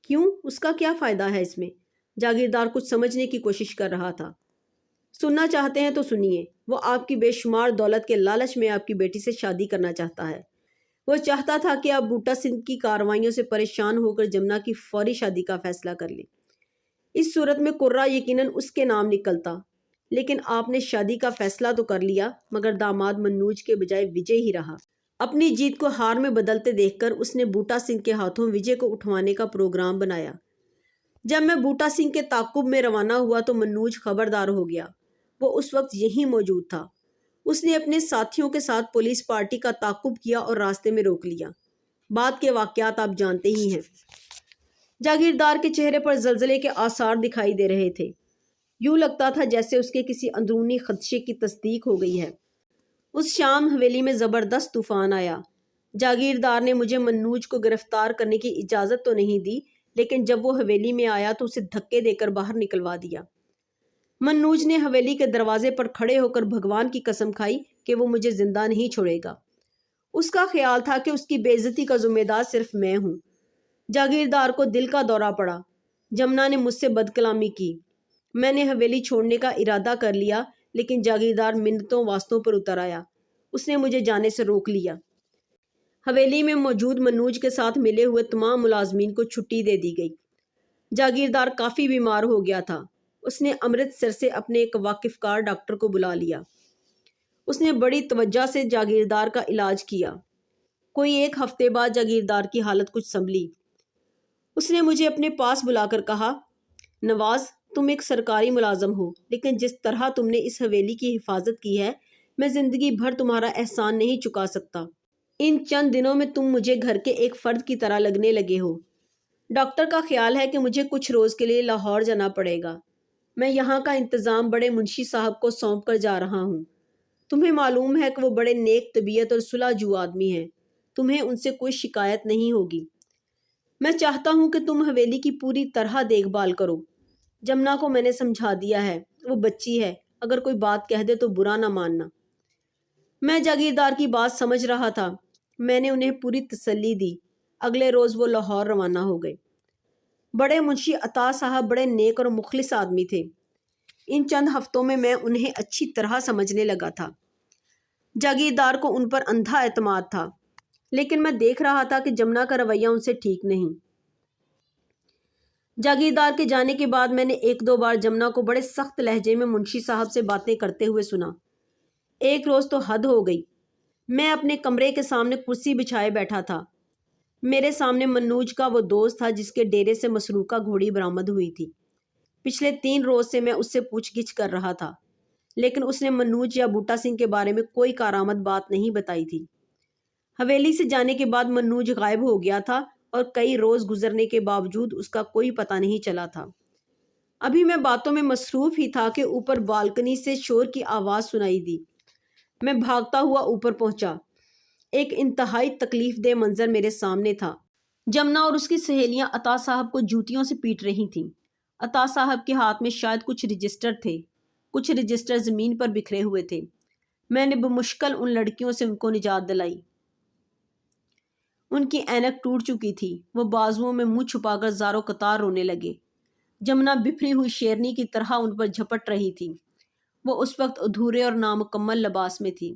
کیوں؟ اس کا کیا فائدہ ہے اس میں؟ جاگیردار کچھ سمجھنے کی کوشش کر رہا تھا۔ سننا چاہتے ہیں تو سنیے۔ وہ آپ کی بے شمار دولت کے لالچ میں آپ کی بیٹی سے شادی کرنا چاہتا ہے۔ وہ چاہتا تھا کہ آپ بوٹا سنگھ کی کارروائیوں سے پریشان ہو کر جمنا کی فوری شادی کا فیصلہ کر لیں۔ اس صورت میں قرہ یقیناً اس کے نام نکلتا، لیکن آپ نے شادی کا فیصلہ تو کر لیا، مگر داماد منوج کے بجائے وجے ہی رہا۔ اپنی جیت کو ہار میں بدلتے دیکھ کر اس نے بوٹا سنگھ کے ہاتھوں وجے کو اٹھوانے کا پروگرام بنایا۔ جب میں بوٹا سنگھ کے تعاقب میں روانہ ہوا تو منوج خبردار ہو گیا۔ وہ اس وقت یہیں موجود تھا۔ اس نے اپنے ساتھیوں کے ساتھ پولیس پارٹی کا تعاقب کیا اور راستے میں روک لیا۔ بعد کے واقعات آپ جانتے ہی ہیں۔ جاگیردار کے چہرے پر زلزلے کے آثار دکھائی دے رہے تھے۔ یوں لگتا تھا جیسے اس کے کسی اندرونی خدشے کی تصدیق ہو گئی ہے۔ اس شام حویلی میں زبردست طوفان آیا۔ جاگیردار نے مجھے منوج کو گرفتار کرنے کی اجازت تو نہیں دی، لیکن جب وہ حویلی میں آیا تو اسے دھکے دے کر باہر نکلوا دیا۔ منوج نے حویلی کے دروازے پر کھڑے ہو کر بھگوان کی قسم کھائی کہ وہ مجھے زندہ نہیں چھوڑے گا۔ اس کا خیال تھا کہ اس کی بے عزتی کا ذمہ دار صرف میں ہوں۔ جاگیردار کو دل کا دورہ پڑا۔ جمنا نے مجھ سے بد کلامی کی۔ میں نے حویلی چھوڑنے کا ارادہ کر لیا، لیکن جاگیردار منتوں واسطوں پر اتر آیا۔ اس نے مجھے جانے سے روک لیا۔ حویلی میں موجود منوج کے ساتھ ملے ہوئے تمام ملازمین کو چھٹی دے دی گئی۔ جاگیردار کافی بیمار ہو گیا تھا۔ اس نے امرتسر سے اپنے ایک واقف کار ڈاکٹر کو بلا لیا۔ اس نے بڑی توجہ سے جاگیردار کا علاج کیا۔ کوئی 1 ہفتے بعد جاگیردار کی حالت کچھ سنبھلی۔ اس نے مجھے اپنے پاس بلا کر کہا، نواز، تم ایک سرکاری ملازم ہو، لیکن جس طرح تم نے اس حویلی کی حفاظت کی ہے، میں زندگی بھر تمہارا احسان نہیں چکا سکتا۔ ان چند دنوں میں تم مجھے گھر کے ایک فرد کی طرح لگنے لگے ہو۔ ڈاکٹر کا خیال ہے کہ مجھے کچھ روز کے لیے لاہور جانا پڑے گا۔ میں یہاں کا انتظام بڑے منشی صاحب کو سونپ کر جا رہا ہوں۔ تمہیں معلوم ہے کہ وہ بڑے نیک طبیعت اور صلح جو آدمی ہیں۔ تمہیں ان سے کوئی شکایت نہیں ہوگی۔ میں چاہتا ہوں کہ تم حویلی کی پوری طرح دیکھ بھال کرو۔ جمنا کو میں نے سمجھا دیا ہے، وہ بچی ہے، اگر کوئی بات کہہ دے تو برا نہ ماننا۔ میں جاگیردار کی بات سمجھ رہا تھا۔ میں نے انہیں پوری تسلی دی۔ اگلے روز وہ لاہور روانہ ہو گئے۔ بڑے منشی عطا صاحب بڑے نیک اور مخلص آدمی تھے۔ ان چند ہفتوں میں انہیں اچھی طرح سمجھنے لگا تھا۔ جاگیردار کو ان پر اندھا اعتماد تھا، لیکن میں دیکھ رہا تھا کہ جمنا کا رویہ ان سے ٹھیک نہیں۔ جاگیردار کے جانے کے بعد میں نے ایک دو بار جمنا کو بڑے سخت لہجے میں منشی صاحب سے باتیں کرتے ہوئے سنا۔ ایک روز تو حد ہو گئی۔ میں اپنے کمرے کے سامنے کرسی بچھائے بیٹھا تھا۔ میرے سامنے منوج کا وہ دوست تھا جس کے ڈیرے سے مسروقہ گھوڑی برآمد ہوئی تھی۔ پچھلے 3 روز سے میں اس سے پوچھ گچھ کر رہا تھا، لیکن اس نے منوج یا بوٹا سنگھ کے بارے میں کوئی کارآمد بات نہیں بتائی تھی۔ حویلی سے جانے کے بعد منوج غائب ہو گیا تھا اور کئی روز گزرنے کے باوجود اس کا کوئی پتہ نہیں چلا تھا۔ ابھی میں باتوں میں مصروف ہی تھا کہ اوپر بالکنی سے شور کی آواز سنائی دی۔ میں بھاگتا ہوا اوپر پہنچا۔ ایک انتہائی تکلیف دہ منظر میرے سامنے تھا۔ جمنا اور اس کی سہیلیاں عطا صاحب کو جوتیوں سے پیٹ رہی تھیں۔ عطا صاحب کے ہاتھ میں شاید کچھ رجسٹر تھے، کچھ رجسٹر زمین پر بکھرے ہوئے تھے۔ میں نے بمشکل ان لڑکیوں سے ان کو نجات دلائی۔ ان کی اینک ٹوٹ چکی تھی۔ وہ بازوؤں میں منہ چھپا کر زاروں قطار رونے لگے۔ جمنا بفری ہوئی شیرنی کی طرح ان پر جھپٹ رہی تھی۔ وہ اس وقت ادھورے اور نامکمل لباس میں تھی۔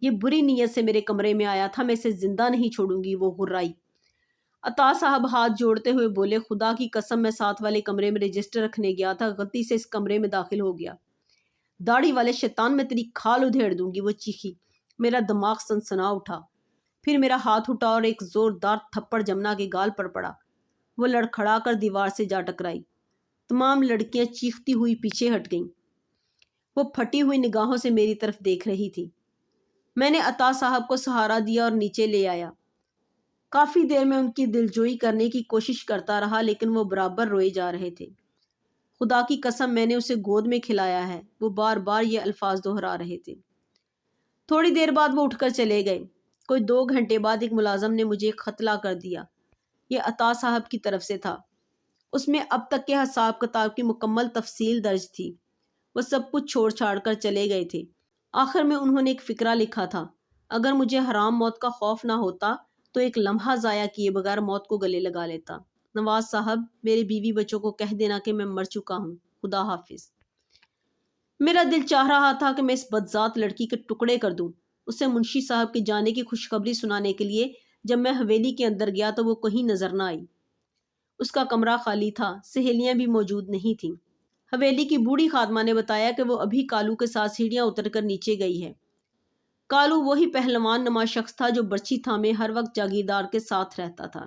یہ بری نیت سے میرے کمرے میں آیا تھا، میں اسے زندہ نہیں چھوڑوں گی، وہ غرائی۔ عطا صاحب ہاتھ جوڑتے ہوئے بولے، خدا کی قسم میں ساتھ والے کمرے میں رجسٹر رکھنے گیا تھا، غلطی سے اس کمرے میں داخل ہو گیا۔ داڑھی والے شیطان، میں تیری کھال ادھیڑ دوں گی، وہ چیخی۔ میرا دماغ سنسنا اٹھا۔ پھر میرا ہاتھ اٹھا اور ایک زوردار تھپڑ جمنا کے گال پر پڑا۔ وہ لڑکھڑا کر دیوار سے جا ٹکرائی۔ تمام لڑکیاں چیختی ہوئی پیچھے ہٹ گئیں۔ وہ پھٹی ہوئی نگاہوں سے میری طرف دیکھ رہی تھی۔ میں نے عطا صاحب کو سہارا دیا اور نیچے لے آیا۔ کافی دیر میں ان کی دلجوئی کرنے کی کوشش کرتا رہا، لیکن وہ برابر روئے جا رہے تھے۔ خدا کی قسم میں نے اسے گود میں کھلایا ہے، وہ بار بار یہ الفاظ دہرا رہے تھے۔ تھوڑی دیر بعد وہ اٹھ کر چلے گئے۔ کوئی 2 گھنٹے بعد ایک ملازم نے مجھے ایک خط لا کر دیا۔ یہ عطا صاحب کی طرف سے تھا۔ اس میں اب تک کے حساب کتاب کی مکمل تفصیل درج تھی۔ وہ سب کچھ چھوڑ چھاڑ کر چلے گئے تھے۔ آخر میں انہوں نے ایک فقرہ لکھا تھا، اگر مجھے حرام موت کا خوف نہ ہوتا تو ایک لمحہ ضائع کیے بغیر موت کو گلے لگا لیتا۔ نواز صاحب، میرے بیوی بچوں کو کہہ دینا کہ میں مر چکا ہوں، خدا حافظ۔ میرا دل چاہ رہا تھا کہ میں اس بدذات لڑکی کے ٹکڑے کر دوں۔ اسے منشی صاحب کے جانے کی خوشخبری سنانے کے لیے جب میں حویلی کے اندر گیا تو وہ کہیں نظر نہ آئی۔ اس کا کمرہ خالی تھا، سہیلیاں بھی موجود نہیں تھیں۔ حویلی کی بوڑھی خادمہ نے بتایا کہ وہ ابھی کالو کے ساتھ سیڑھیاں اتر کر نیچے گئی ہے۔ کالو وہی پہلوان نما شخص تھا جو برچی تھامے ہر وقت جاگیردار کے ساتھ رہتا تھا۔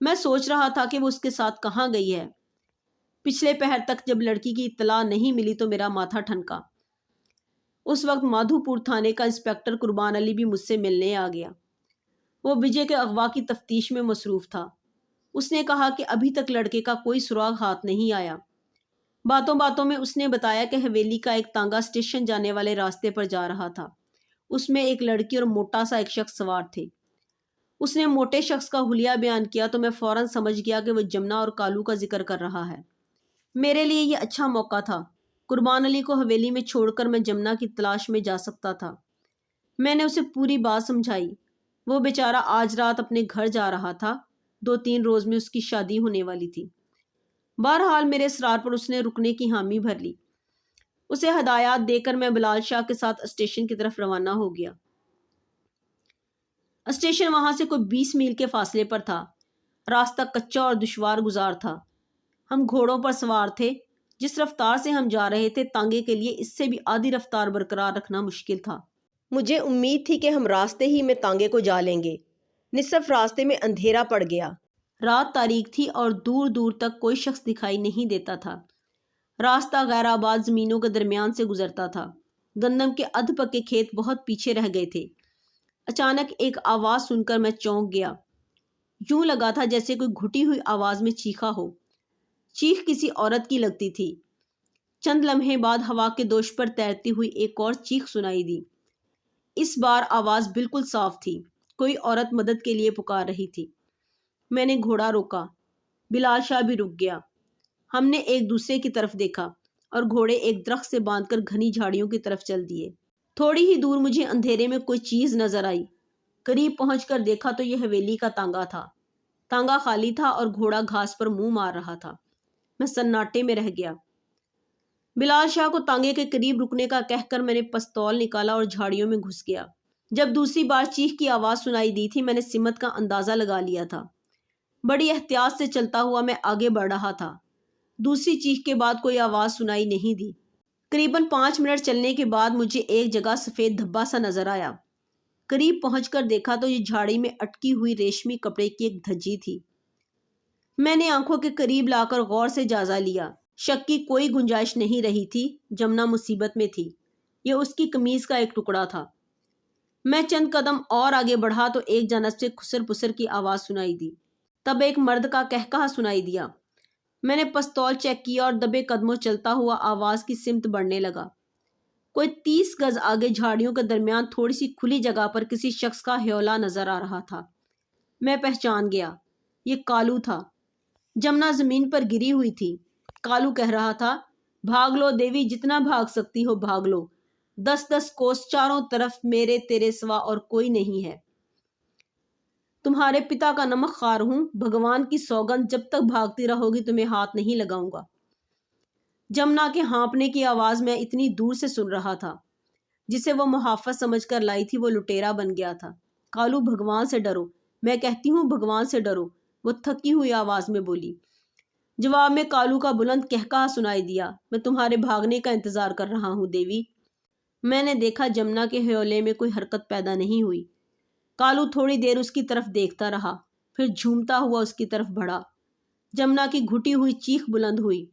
میں سوچ رہا تھا کہ وہ اس کے ساتھ کہاں گئی ہے۔ پچھلے پہر تک جب لڑکی کی اطلاع نہیں ملی تو میرا ماتھا ٹھنکا۔ اس وقت مادھو پور تھانے کا انسپکٹر قربان علی بھی مجھ سے ملنے آ گیا۔ وہ وجے کے اغوا کی تفتیش میں مصروف تھا۔ اس نے کہا کہ ابھی تک لڑکے کا کوئی سراغ ہاتھ نہیں آیا۔ باتوں باتوں میں اس نے بتایا کہ حویلی کا ایک تانگا اسٹیشن جانے والے راستے پر جا رہا تھا۔ اس میں ایک لڑکی اور موٹا سا ایک شخص سوار تھے۔ اس نے موٹے شخص کا حلیہ بیان کیا تو میں فوراً سمجھ گیا کہ وہ جمنا اور کالو کا ذکر کر رہا ہے۔ میرے لیے یہ اچھا موقع تھا۔ قربان علی کو حویلی میں چھوڑ کر میں جمنا کی تلاش میں جا سکتا تھا۔ میں نے اسے پوری بات سمجھائی۔ وہ بیچارہ آج رات اپنے گھر جا رہا تھا، 2-3 روز میں اس کی شادی ہونے والی تھی۔ بہرحال میرے اصرار پر اس نے رکنے کی حامی بھر لی۔ اسے ہدایات دے کر میں بلال شاہ کے ساتھ اسٹیشن کی طرف روانہ ہو گیا۔ اسٹیشن وہاں سے کوئی 20 میل کے فاصلے پر تھا۔ راستہ کچا اور دشوار گزار تھا۔ ہم گھوڑوں پر سوار تھے۔ جس رفتار سے ہم جا رہے تھے تانگے کے لیے اس سے بھی آدھی رفتار برقرار رکھنا مشکل تھا۔ مجھے امید تھی کہ ہم راستے ہی میں تانگے کو جا لیں گے۔ نصف راستے میں اندھیرا پڑ گیا۔ رات تاریک تھی اور دور دور تک کوئی شخص دکھائی نہیں دیتا تھا۔ راستہ غیر آباد زمینوں کے درمیان سے گزرتا تھا۔ گندم کے ادھ پکے کھیت بہت پیچھے رہ گئے تھے۔ اچانک ایک آواز سن کر میں چونک گیا۔ یوں لگا تھا جیسے کوئی گھٹی ہوئی آواز میں چیخا ہو۔ چیخ کسی عورت کی لگتی تھی۔ چند لمحے بعد ہوا کے دوش پر تیرتی ہوئی ایک اور چیخ سنائی دی۔ اس بار آواز بالکل صاف تھی۔ کوئی عورت مدد کے لیے پکار رہی تھی۔ میں نے گھوڑا روکا۔ بلال شاہ بھی رک گیا۔ ہم نے ایک دوسرے کی طرف دیکھا اور گھوڑے ایک درخت سے باندھ کر گھنی جھاڑیوں کی طرف چل دیے۔ تھوڑی ہی دور مجھے اندھیرے میں کوئی چیز نظر آئی۔ قریب پہنچ کر دیکھا تو یہ حویلی کا تانگا تھا۔ تانگا خالی تھا اور گھوڑا گھاس پر منہ مار رہا تھا۔ میں سناٹے میں رہ گیا۔ بلال شاہ کو تانگے کے قریب رکنے کا کہہ کر میں نے پستول نکالا اور جھاڑیوں میں گھس گیا۔ جب دوسری بار چیخ کی آواز سنائی دی تھی میں نے سمت کا اندازہ لگا لیا تھا۔ بڑی احتیاط سے چلتا ہوا میں آگے بڑھ رہا تھا۔ دوسری چیخ کے بعد کوئی آواز سنائی نہیں دی۔ قریباً 5 منٹ چلنے کے بعد مجھے ایک جگہ سفید دھبا سا نظر آیا۔ قریب پہنچ کر دیکھا تو یہ جھاڑی میں اٹکی ہوئی ریشمی کپڑے کی ایک دھجی تھی۔ میں نے آنکھوں کے قریب لا کر غور سے جائزہ لیا۔ شک کی کوئی گنجائش نہیں رہی تھی، جمنا مصیبت میں تھی۔ یہ اس کی قمیض کا ایک ٹکڑا تھا۔ میں چند قدم اور آگے بڑھا تو ایک جانب سے خسر پسر کی آواز سنائی دی۔ تب ایک مرد کا کہکہا سنائی دیا۔ میں نے پستول چیک کیا اور دبے قدموں چلتا ہوا آواز کی سمت بڑھنے لگا۔ کوئی 30 گز آگے جھاڑیوں کے درمیان تھوڑی سی کھلی جگہ پر کسی شخص کا ہیولا نظر آ رہا تھا۔ میں پہچان گیا، یہ کالو تھا۔ جمنا زمین پر گری ہوئی تھی۔ کالو کہہ رہا تھا، بھاگ لو دیوی، جتنا بھاگ سکتی ہو بھاگ لو۔ 10 کوس چاروں طرف میرے تیرے سوا اور کوئی نہیں ہے۔ تمہارے پتا کا نمک خوار ہوں، بھگوان کی سوگند جب تک بھاگتی رہو گی تمہیں ہاتھ نہیں لگاؤں گا۔ جمنا کے ہانپنے کی آواز میں اتنی دور سے سن رہا تھا۔ جسے وہ محافظ سمجھ کر لائی تھی وہ لٹیرا بن گیا تھا۔ کالو، بھگوان سے ڈرو، میں کہتی ہوں بھگوان سے ڈرو، وہ تھکی ہوئی آواز میں بولی۔ جواب میں کالو کا بلند کہکہا سنائی دیا، میں تمہارے بھاگنے کا انتظار کر رہا ہوں دیوی۔ میں نے دیکھا جمنا کے ہیولے میں کوئی حرکت پیدا نہیں ہوئی۔ کالو تھوڑی دیر اس کی طرف دیکھتا رہا، پھر جھومتا ہوا اس کی طرف بڑھا۔ جمنا کی گھٹی ہوئی چیخ بلند ہوئی۔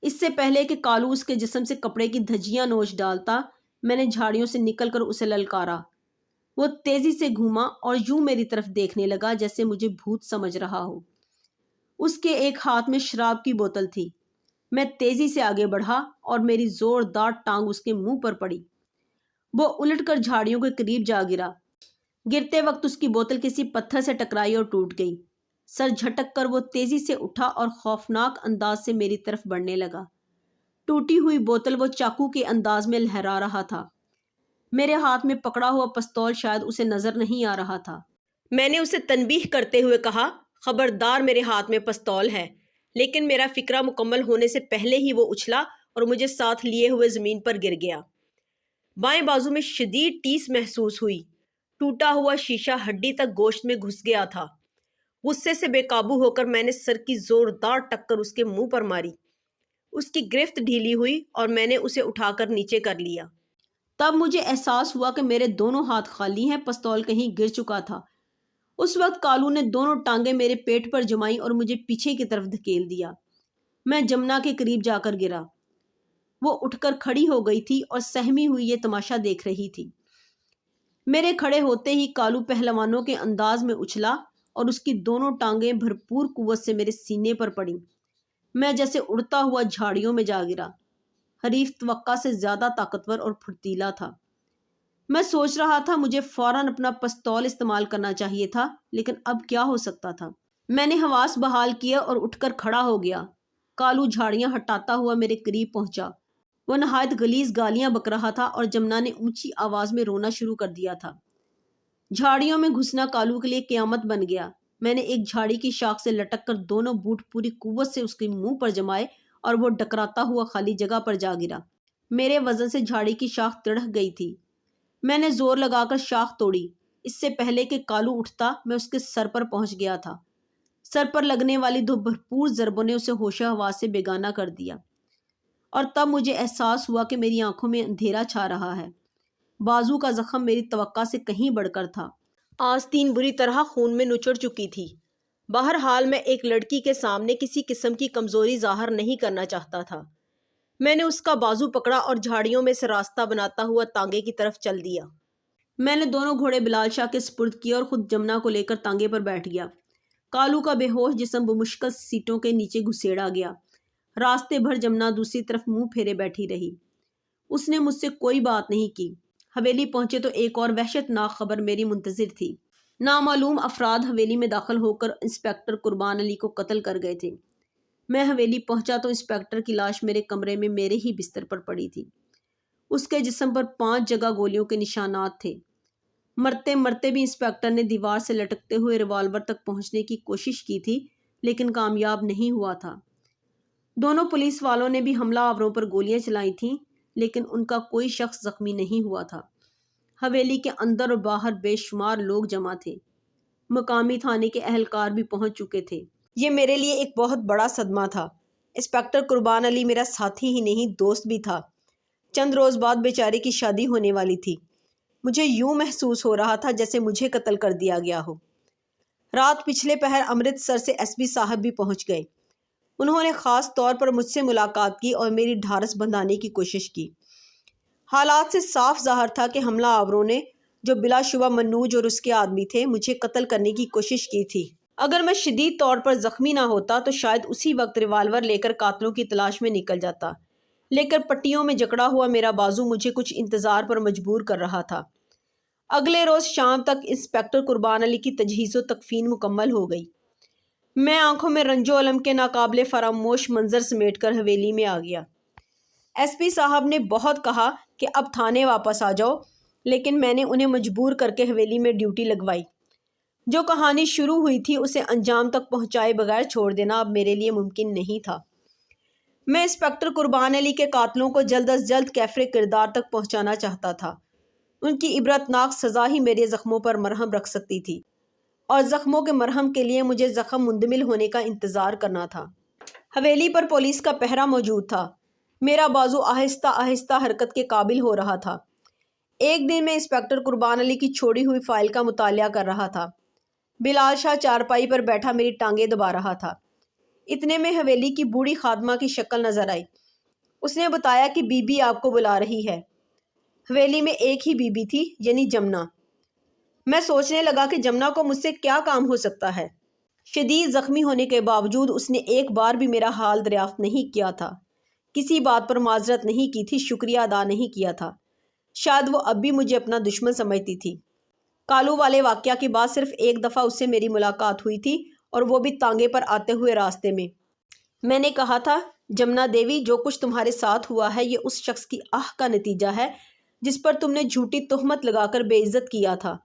اس سے پہلے کہ کالو اس کے جسم سے کپڑے کی دھجیاں نوچ ڈالتا، میں نے جھاڑیوں سے نکل کر اسے للکارا۔ وہ تیزی سے گھوما اور یوں میری طرف دیکھنے لگا جیسے مجھے بھوت سمجھ رہا ہو۔ اس کے ایک ہاتھ میں شراب کی بوتل تھی۔ میں تیزی سے آگے بڑھا اور میری زوردار ٹانگ اس کے منہ پر پڑی۔ وہ الٹ کر جھاڑیوں کے قریب جا گرا۔ گرتے وقت اس کی بوتل کسی پتھر سے ٹکرائی اور ٹوٹ گئی۔ سر جھٹک کر وہ تیزی سے اٹھا اور خوفناک انداز سے میری طرف بڑھنے لگا۔ ٹوٹی ہوئی بوتل وہ چاقو کے انداز میں لہرا رہا تھا۔ میرے ہاتھ میں پکڑا ہوا پستول شاید اسے نظر نہیں آ رہا تھا۔ میں نے اسے تنبیہ کرتے ہوئے کہا، خبردار، میرے ہاتھ میں پستول ہے۔ لیکن میرا فکرہ مکمل ہونے سے پہلے ہی وہ اچھلا اور مجھے ساتھ لیے ہوئے زمین پر گر گیا۔ بائیں بازو میں شدید ٹیس محسوس ہوئی۔ ٹوٹا ہوا شیشہ ہڈی تک گوشت میں گھس گیا تھا۔ غصے سے بے قابو ہو کر میں نے سر کی زوردار ٹکر اس کے منہ پر ماری۔ اس کی گرفت ڈھیلی ہوئی اور میں نے اسے اٹھا کر نیچے کر لیا۔ تب مجھے احساس ہوا کہ میرے دونوں ہاتھ خالی ہیں، پستول کہیں گر چکا تھا۔ اس وقت کالو نے دونوں ٹانگیں میرے پیٹ پر جمائیں اور مجھے پیچھے کی طرف دھکیل دیا۔ میں جمنا کے قریب جا کر گرا۔ وہ اٹھ کر کھڑی ہو گئی تھی اور سہمی ہوئی یہ تماشا دیکھ رہی تھی۔ میرے کھڑے ہوتے ہی کالو پہلوانوں کے انداز میں اچھلا اور اس کی دونوں ٹانگیں بھرپور قوت سے میرے سینے پر پڑیں۔ میں جیسے اڑتا ہوا جھاڑیوں میں جا گرا۔ حریف توقع سے زیادہ طاقتور اور پھرتیلا تھا۔ میں سوچ رہا تھا مجھے فوراً اپنا پستول استعمال کرنا چاہیے تھا، لیکن اب کیا ہو سکتا تھا؟ میں نے حواس بحال کیا اور اٹھ کر کھڑا ہو گیا۔ کالو جھاڑیاں ہٹاتا ہوا میرے قریب پہنچا۔ وہ نہایت غلیظ گالیاں بک رہا تھا اور جمنا نے اونچی آواز میں رونا شروع کر دیا تھا۔ جھاڑیوں میں گھسنا کالو کے لیے قیامت بن گیا۔ میں نے ایک جھاڑی کی شاخ سے لٹک کر دونوں بوٹ پوری قوت سے اس کے منہ پر جمائے اور وہ ڈکراتا ہوا خالی جگہ پر جا گرا۔ میرے وزن سے جھاڑی کی شاخ تڑک گئی تھی۔ میں نے زور لگا کر شاخ توڑی۔ اس سے پہلے کہ کالو اٹھتا میں اس کے سر پر پہنچ گیا تھا۔ سر پر لگنے والی 2 بھرپور ضربوں نے اسے ہوش حواس سے بیگانہ کر دیا۔ اور تب مجھے احساس ہوا کہ میری آنکھوں میں اندھیرا چھا رہا ہے۔ بازو کا زخم میری توقع سے کہیں بڑھ کر تھا۔ آستین بری طرح خون میں نچڑ چکی تھی۔ بہرحال میں ایک لڑکی کے سامنے کسی قسم کی کمزوری ظاہر نہیں کرنا چاہتا تھا۔ میں نے اس کا بازو پکڑا اور جھاڑیوں میں سے راستہ بناتا ہوا تانگے کی طرف چل دیا۔ میں نے دونوں گھوڑے بلال شاہ کے سپرد کیے اور خود جمنا کو لے کر تانگے پر بیٹھ گیا۔ کالو کا بے ہوش جسم بمشکل سیٹوں کے نیچے گھسیڑا گیا۔ راستے بھر جمنا دوسری طرف منہ پھیرے بیٹھی رہی۔ اس نے مجھ سے کوئی بات نہیں کی۔ حویلی پہنچے تو ایک اور وحشتناک خبر میری منتظر تھی۔ نامعلوم افراد حویلی میں داخل ہو کر انسپکٹر قربان علی کو قتل کر گئے تھے۔ میں حویلی پہنچا تو انسپیکٹر کی لاش میرے کمرے میں میرے ہی بستر پر پڑی تھی۔ اس کے جسم پر 5 جگہ گولیوں کے نشانات تھے۔ مرتے مرتے بھی انسپیکٹر نے دیوار سے لٹکتے ہوئے ریوالور تک پہنچنے کی کوشش کی تھی، لیکن کامیاب نہیں ہوا تھا۔ دونوں پولیس والوں نے بھی حملہ آوروں پر گولیاں چلائی تھیں، لیکن ان کا کوئی شخص زخمی نہیں ہوا تھا۔ حویلی کے اندر اور باہر بے شمار لوگ جمع تھے۔ مقامی تھانے کے اہلکار بھی پہنچ چکے تھے۔ یہ میرے لیے ایک بہت بڑا صدمہ تھا۔ انسپیکٹر قربان علی میرا ساتھی ہی نہیں، دوست بھی تھا۔ چند روز بعد بیچارے کی شادی ہونے والی تھی۔ مجھے یوں محسوس ہو رہا تھا جیسے مجھے قتل کر دیا گیا ہو۔ رات پچھلے پہر امرتسر سے ایس پی صاحب بھی پہنچ گئے۔ انہوں نے خاص طور پر مجھ سے ملاقات کی اور میری ڈھارس بندھانے کی کوشش کی۔ حالات سے صاف ظاہر تھا کہ حملہ آوروں نے، جو بلا شبہ منوج اور اس کے آدمی تھے، مجھے قتل کرنے کی کوشش کی تھی۔ اگر میں شدید طور پر زخمی نہ ہوتا تو شاید اسی وقت ریوالور لے کر قاتلوں کی تلاش میں نکل جاتا، لیکن پٹیوں میں جکڑا ہوا میرا بازو مجھے کچھ انتظار پر مجبور کر رہا تھا۔ اگلے روز شام تک انسپیکٹر قربان علی کی تجہیز و تکفین مکمل ہو گئی۔ میں آنکھوں میں رنج و الم کے ناقابل فراموش منظر سمیٹ کر حویلی میں آ گیا۔ ایس پی صاحب نے بہت کہا کہ اب تھانے واپس آ جاؤ، لیکن میں نے انہیں مجبور کر کے حویلی میں ڈیوٹی لگوائی۔ جو کہانی شروع ہوئی تھی اسے انجام تک پہنچائے بغیر چھوڑ دینا اب میرے لیے ممکن نہیں تھا۔ میں انسپیکٹر قربان علی کے قاتلوں کو جلد از جلد کیفر کردار تک پہنچانا چاہتا تھا۔ ان کی عبرتناک سزا ہی میرے زخموں پر مرہم رکھ سکتی تھی، اور زخموں کے مرہم کے لیے مجھے زخم مندمل ہونے کا انتظار کرنا تھا۔ حویلی پر پولیس کا پہرا موجود تھا۔ میرا بازو آہستہ آہستہ حرکت کے قابل ہو رہا تھا۔ ایک دن میں انسپیکٹر قربان علی کی چھوڑی ہوئی فائل کا مطالعہ کر رہا تھا۔ بلال شاہ چارپائی پر بیٹھا میری ٹانگیں دبا رہا تھا۔ اتنے میں حویلی کی بوڑھی خادمہ کی شکل نظر آئی۔ اس نے بتایا کہ بی بی آپ کو بلا رہی ہے۔ حویلی میں ایک ہی بی بی تھی، یعنی جمنا۔ میں سوچنے لگا کہ جمنا کو مجھ سے کیا کام ہو سکتا ہے۔ شدید زخمی ہونے کے باوجود اس نے ایک بار بھی میرا حال دریافت نہیں کیا تھا، کسی بات پر معذرت نہیں کی تھی، شکریہ ادا نہیں کیا تھا۔ شاید وہ اب بھی مجھے اپنا دشمن سمجھتی تھی۔ کالو والے واقعہ کے بعد صرف ایک دفعہ اس سے میری ملاقات ہوئی تھی، اور وہ بھی تانگے پر آتے ہوئے راستے میں۔ میں نے کہا تھا، جمنا دیوی، جو کچھ تمہارے ساتھ ہوا ہے یہ اس شخص کی آہ کا نتیجہ ہے جس پر تم نے جھوٹی تہمت لگا کر بے عزت کیا تھا۔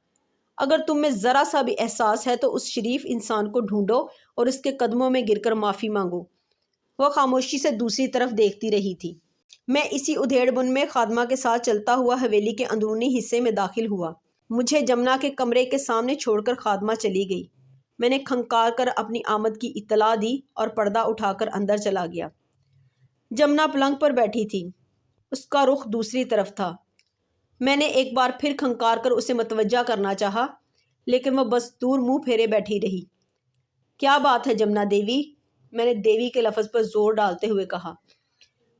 اگر تم میں ذرا سا بھی احساس ہے تو اس شریف انسان کو ڈھونڈو اور اس کے قدموں میں گر کر معافی مانگو۔ وہ خاموشی سے دوسری طرف دیکھتی رہی تھی۔ میں اسی ادھیڑ بن میں خادمہ کے ساتھ چلتا ہوا حویلی کے اندرونی حصے میں داخل ہوا۔ مجھے جمنا کے کمرے کے سامنے چھوڑ کر خادمہ چلی گئی۔ میں نے کھنکار کر اپنی آمد کی اطلاع دی اور پردہ اٹھا کر اندر چلا گیا۔ جمنا پلنگ پر بیٹھی تھی۔ اس کا رخ دوسری طرف تھا۔ میں نے ایک بار پھر کھنکار کر اسے متوجہ کرنا چاہا، لیکن وہ بس دور منہ پھیرے بیٹھی رہی۔ کیا بات ہے جمنا دیوی؟ میں نے دیوی کے لفظ پر زور ڈالتے ہوئے کہا۔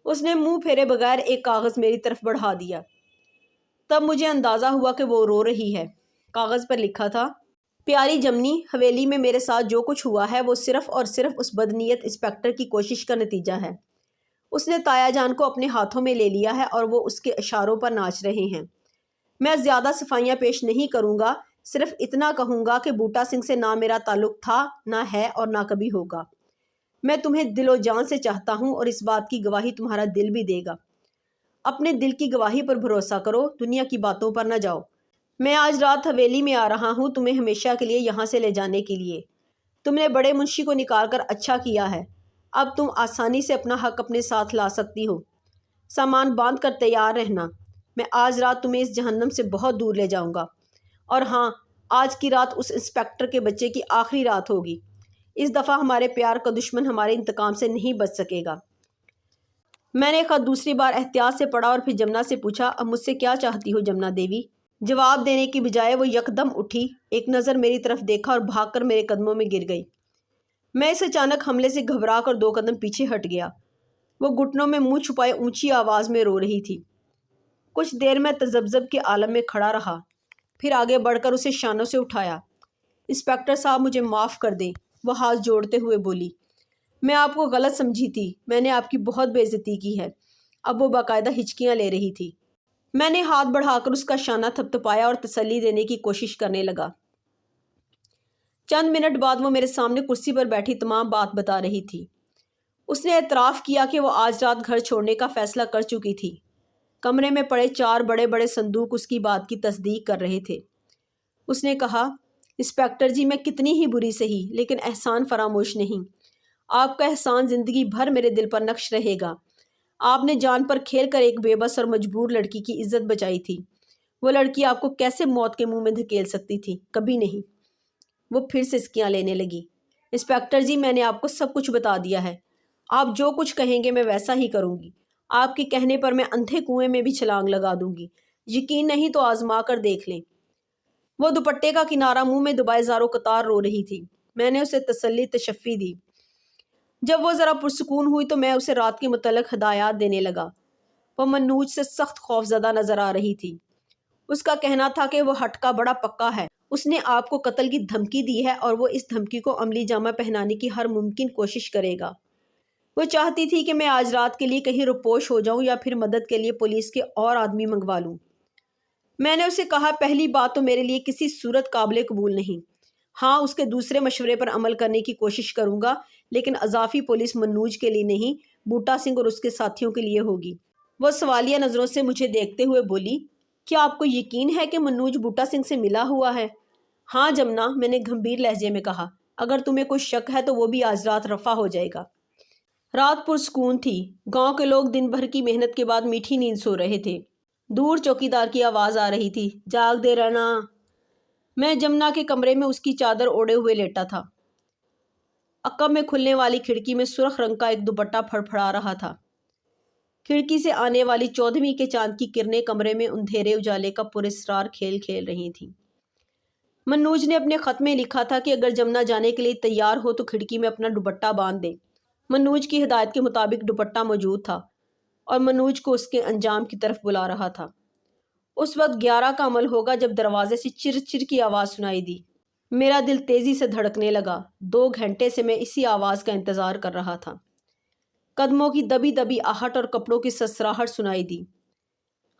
اس نے منہ پھیرے بغیر ایک کاغذ میری طرف بڑھا دیا۔ تب مجھے اندازہ ہوا کہ وہ رو رہی ہے۔ کاغذ پر لکھا تھا، پیاری جمنی، حویلی میں میرے ساتھ جو کچھ ہوا ہے وہ صرف اور صرف اس بدنیت انسپیکٹر کی کوشش کا نتیجہ ہے۔ اس نے تایا جان کو اپنے ہاتھوں میں لے لیا ہے اور وہ اس کے اشاروں پر ناچ رہے ہیں۔ میں زیادہ صفائیاں پیش نہیں کروں گا، صرف اتنا کہوں گا کہ بوٹا سنگھ سے نہ میرا تعلق تھا، نہ ہے اور نہ کبھی ہوگا۔ میں تمہیں دل و جان سے چاہتا ہوں اور اس بات کی گواہی تمہارا دل بھی دے گا۔ اپنے دل کی گواہی پر بھروسہ کرو، دنیا کی باتوں پر نہ جاؤ۔ میں آج رات حویلی میں آ رہا ہوں تمہیں ہمیشہ کے لیے یہاں سے لے جانے کے لیے۔ تم نے بڑے منشی کو نکال کر اچھا کیا ہے۔ اب تم آسانی سے اپنا حق اپنے ساتھ لا سکتی ہو۔ سامان باندھ کر تیار رہنا۔ میں آج رات تمہیں اس جہنم سے بہت دور لے جاؤں گا۔ اور ہاں، آج کی رات اس انسپیکٹر کے بچے کی آخری رات ہوگی۔ اس دفعہ ہمارے پیار کا دشمن ہمارے انتقام سے نہیں بچ سکے گا۔ میں نے خط دوسری بار احتیاط سے پڑھا اور پھر جمنا سے پوچھا، اب مجھ سے کیا چاہتی ہو جمنا دیوی؟ جواب دینے کی بجائے وہ یکدم اٹھی، ایک نظر میری طرف دیکھا اور بھاگ کر میرے قدموں میں گر گئی۔ میں اس اچانک حملے سے گھبرا کر 2 قدم پیچھے ہٹ گیا۔ وہ گھٹنوں میں منہ چھپائے اونچی آواز میں رو رہی تھی۔ کچھ دیر میں تذبذب کے عالم میں کھڑا رہا، پھر آگے بڑھ کر اسے شانوں سے اٹھایا۔ انسپیکٹر صاحب مجھے معاف کر دیں، وہ ہاتھ جوڑتے ہوئے بولی۔ میں آپ کو غلط سمجھی تھی، میں نے آپ کی بہت بے عزتی کی ہے۔ اب وہ باقاعدہ ہچکیاں لے رہی تھی۔ میں نے ہاتھ بڑھا کر اس کا شانہ تھپتھپایا اور تسلی دینے کی کوشش کرنے لگا۔ چند منٹ بعد وہ میرے سامنے کرسی پر بیٹھی تمام بات بتا رہی تھی۔ اس نے اعتراف کیا کہ وہ آج رات گھر چھوڑنے کا فیصلہ کر چکی تھی۔ کمرے میں پڑے 4 بڑے بڑے صندوق اس کی بات کی تصدیق کر رہے تھے۔ اس نے کہا، انسپیکٹر جی، میں کتنی ہی بری سہی لیکن احسان فراموش نہیں۔ آپ کا احسان زندگی بھر میرے دل پر نقش رہے گا۔ آپ نے جان پر کھیل کر ایک بے بس اور مجبور لڑکی کی عزت بچائی تھی۔ وہ لڑکی آپ کو کیسے موت کے منہ میں دھکیل سکتی تھی؟ کبھی نہیں۔ وہ پھر سسکیاں لینے لگی۔ انسپیکٹر جی، میں نے آپ کو سب کچھ بتا دیا ہے۔ آپ جو کچھ کہیں گے میں ویسا ہی کروں گی۔ آپ کے کہنے پر میں اندھے کنویں میں بھی چھلانگ لگا دوں گی۔ یقین نہیں تو آزما کر دیکھ لیں۔ وہ دوپٹے کا کنارہ منہ میں دبائے زاروں قطار رو رہی تھی۔ میں نے اسے تسلی تشفی دی۔ جب وہ ذرا پرسکون ہوئی تو میں اسے رات کے متعلق ہدایات دینے لگا۔ وہ منوج سے سخت خوفزدہ نظر آ رہی تھی۔ اس کا کہنا تھا کہ وہ ہٹکا بڑا پکا ہے۔ اس نے آپ کو قتل کی دھمکی دی ہے اور وہ اس دھمکی کو عملی جامہ پہنانے کی ہر ممکن کوشش کرے گا۔ وہ چاہتی تھی کہ میں آج رات کے لیے کہیں روپوش ہو جاؤں یا پھر مدد کے لیے پولیس کے اور آدمی منگوا لوں۔ میں نے اسے کہا، پہلی بات تو میرے لیے کسی صورت قابل قبول نہیں۔ ہاں، اس کے دوسرے مشورے پر عمل کرنے کی کوشش کروں گا، لیکن اضافی پولیس منوج کے لیے نہیں، بوٹا سنگھ اور اس کے ساتھیوں کے لیے ہوگی۔ وہ سوالیہ نظروں سے مجھے دیکھتے ہوئے بولی، کیا آپ کو یقین ہے کہ منوج بوٹا سنگھ سے ملا ہوا ہے؟ ہاں جمنا، میں نے گھمبیر لہجے میں کہا، اگر تمہیں کوئی شک ہے تو وہ بھی آج رات رفع ہو جائے گا۔ رات پرسکون تھی۔ گاؤں کے لوگ دن بھر کی محنت کے بعد میٹھی نیند سو رہے تھے۔ دور چوکیدار کی آواز آ رہی تھی، جاگ دے رہنا۔ میں جمنا کے کمرے میں اس کی چادر اوڑے ہوئے لیٹا تھا۔ عقب میں کھلنے والی کھڑکی میں سرخ رنگ کا ایک دوپٹہ پھڑپھڑا رہا تھا۔ کھڑکی سے آنے والی 14ویں کے چاند کی کرنیں کمرے میں اندھیرے اجالے کا پراسرار کھیل کھیل رہی تھیں۔ منوج نے اپنے خط میں لکھا تھا کہ اگر جمنا جانے کے لیے تیار ہو تو کھڑکی میں اپنا دوپٹہ باندھ دے۔ منوج کی ہدایت کے مطابق دوپٹہ موجود تھا اور منوج کو اس کے انجام کی طرف بلا رہا تھا۔ اس وقت 11 کا عمل ہوگا جب دروازے سے چر چر کی آواز سنائی دی۔ میرا دل تیزی سے دھڑکنے لگا۔ 2 گھنٹے سے میں اسی آواز کا انتظار کر رہا تھا۔ قدموں کی دبی دبی آہٹ اور کپڑوں کی سسراہٹ سنائی دی۔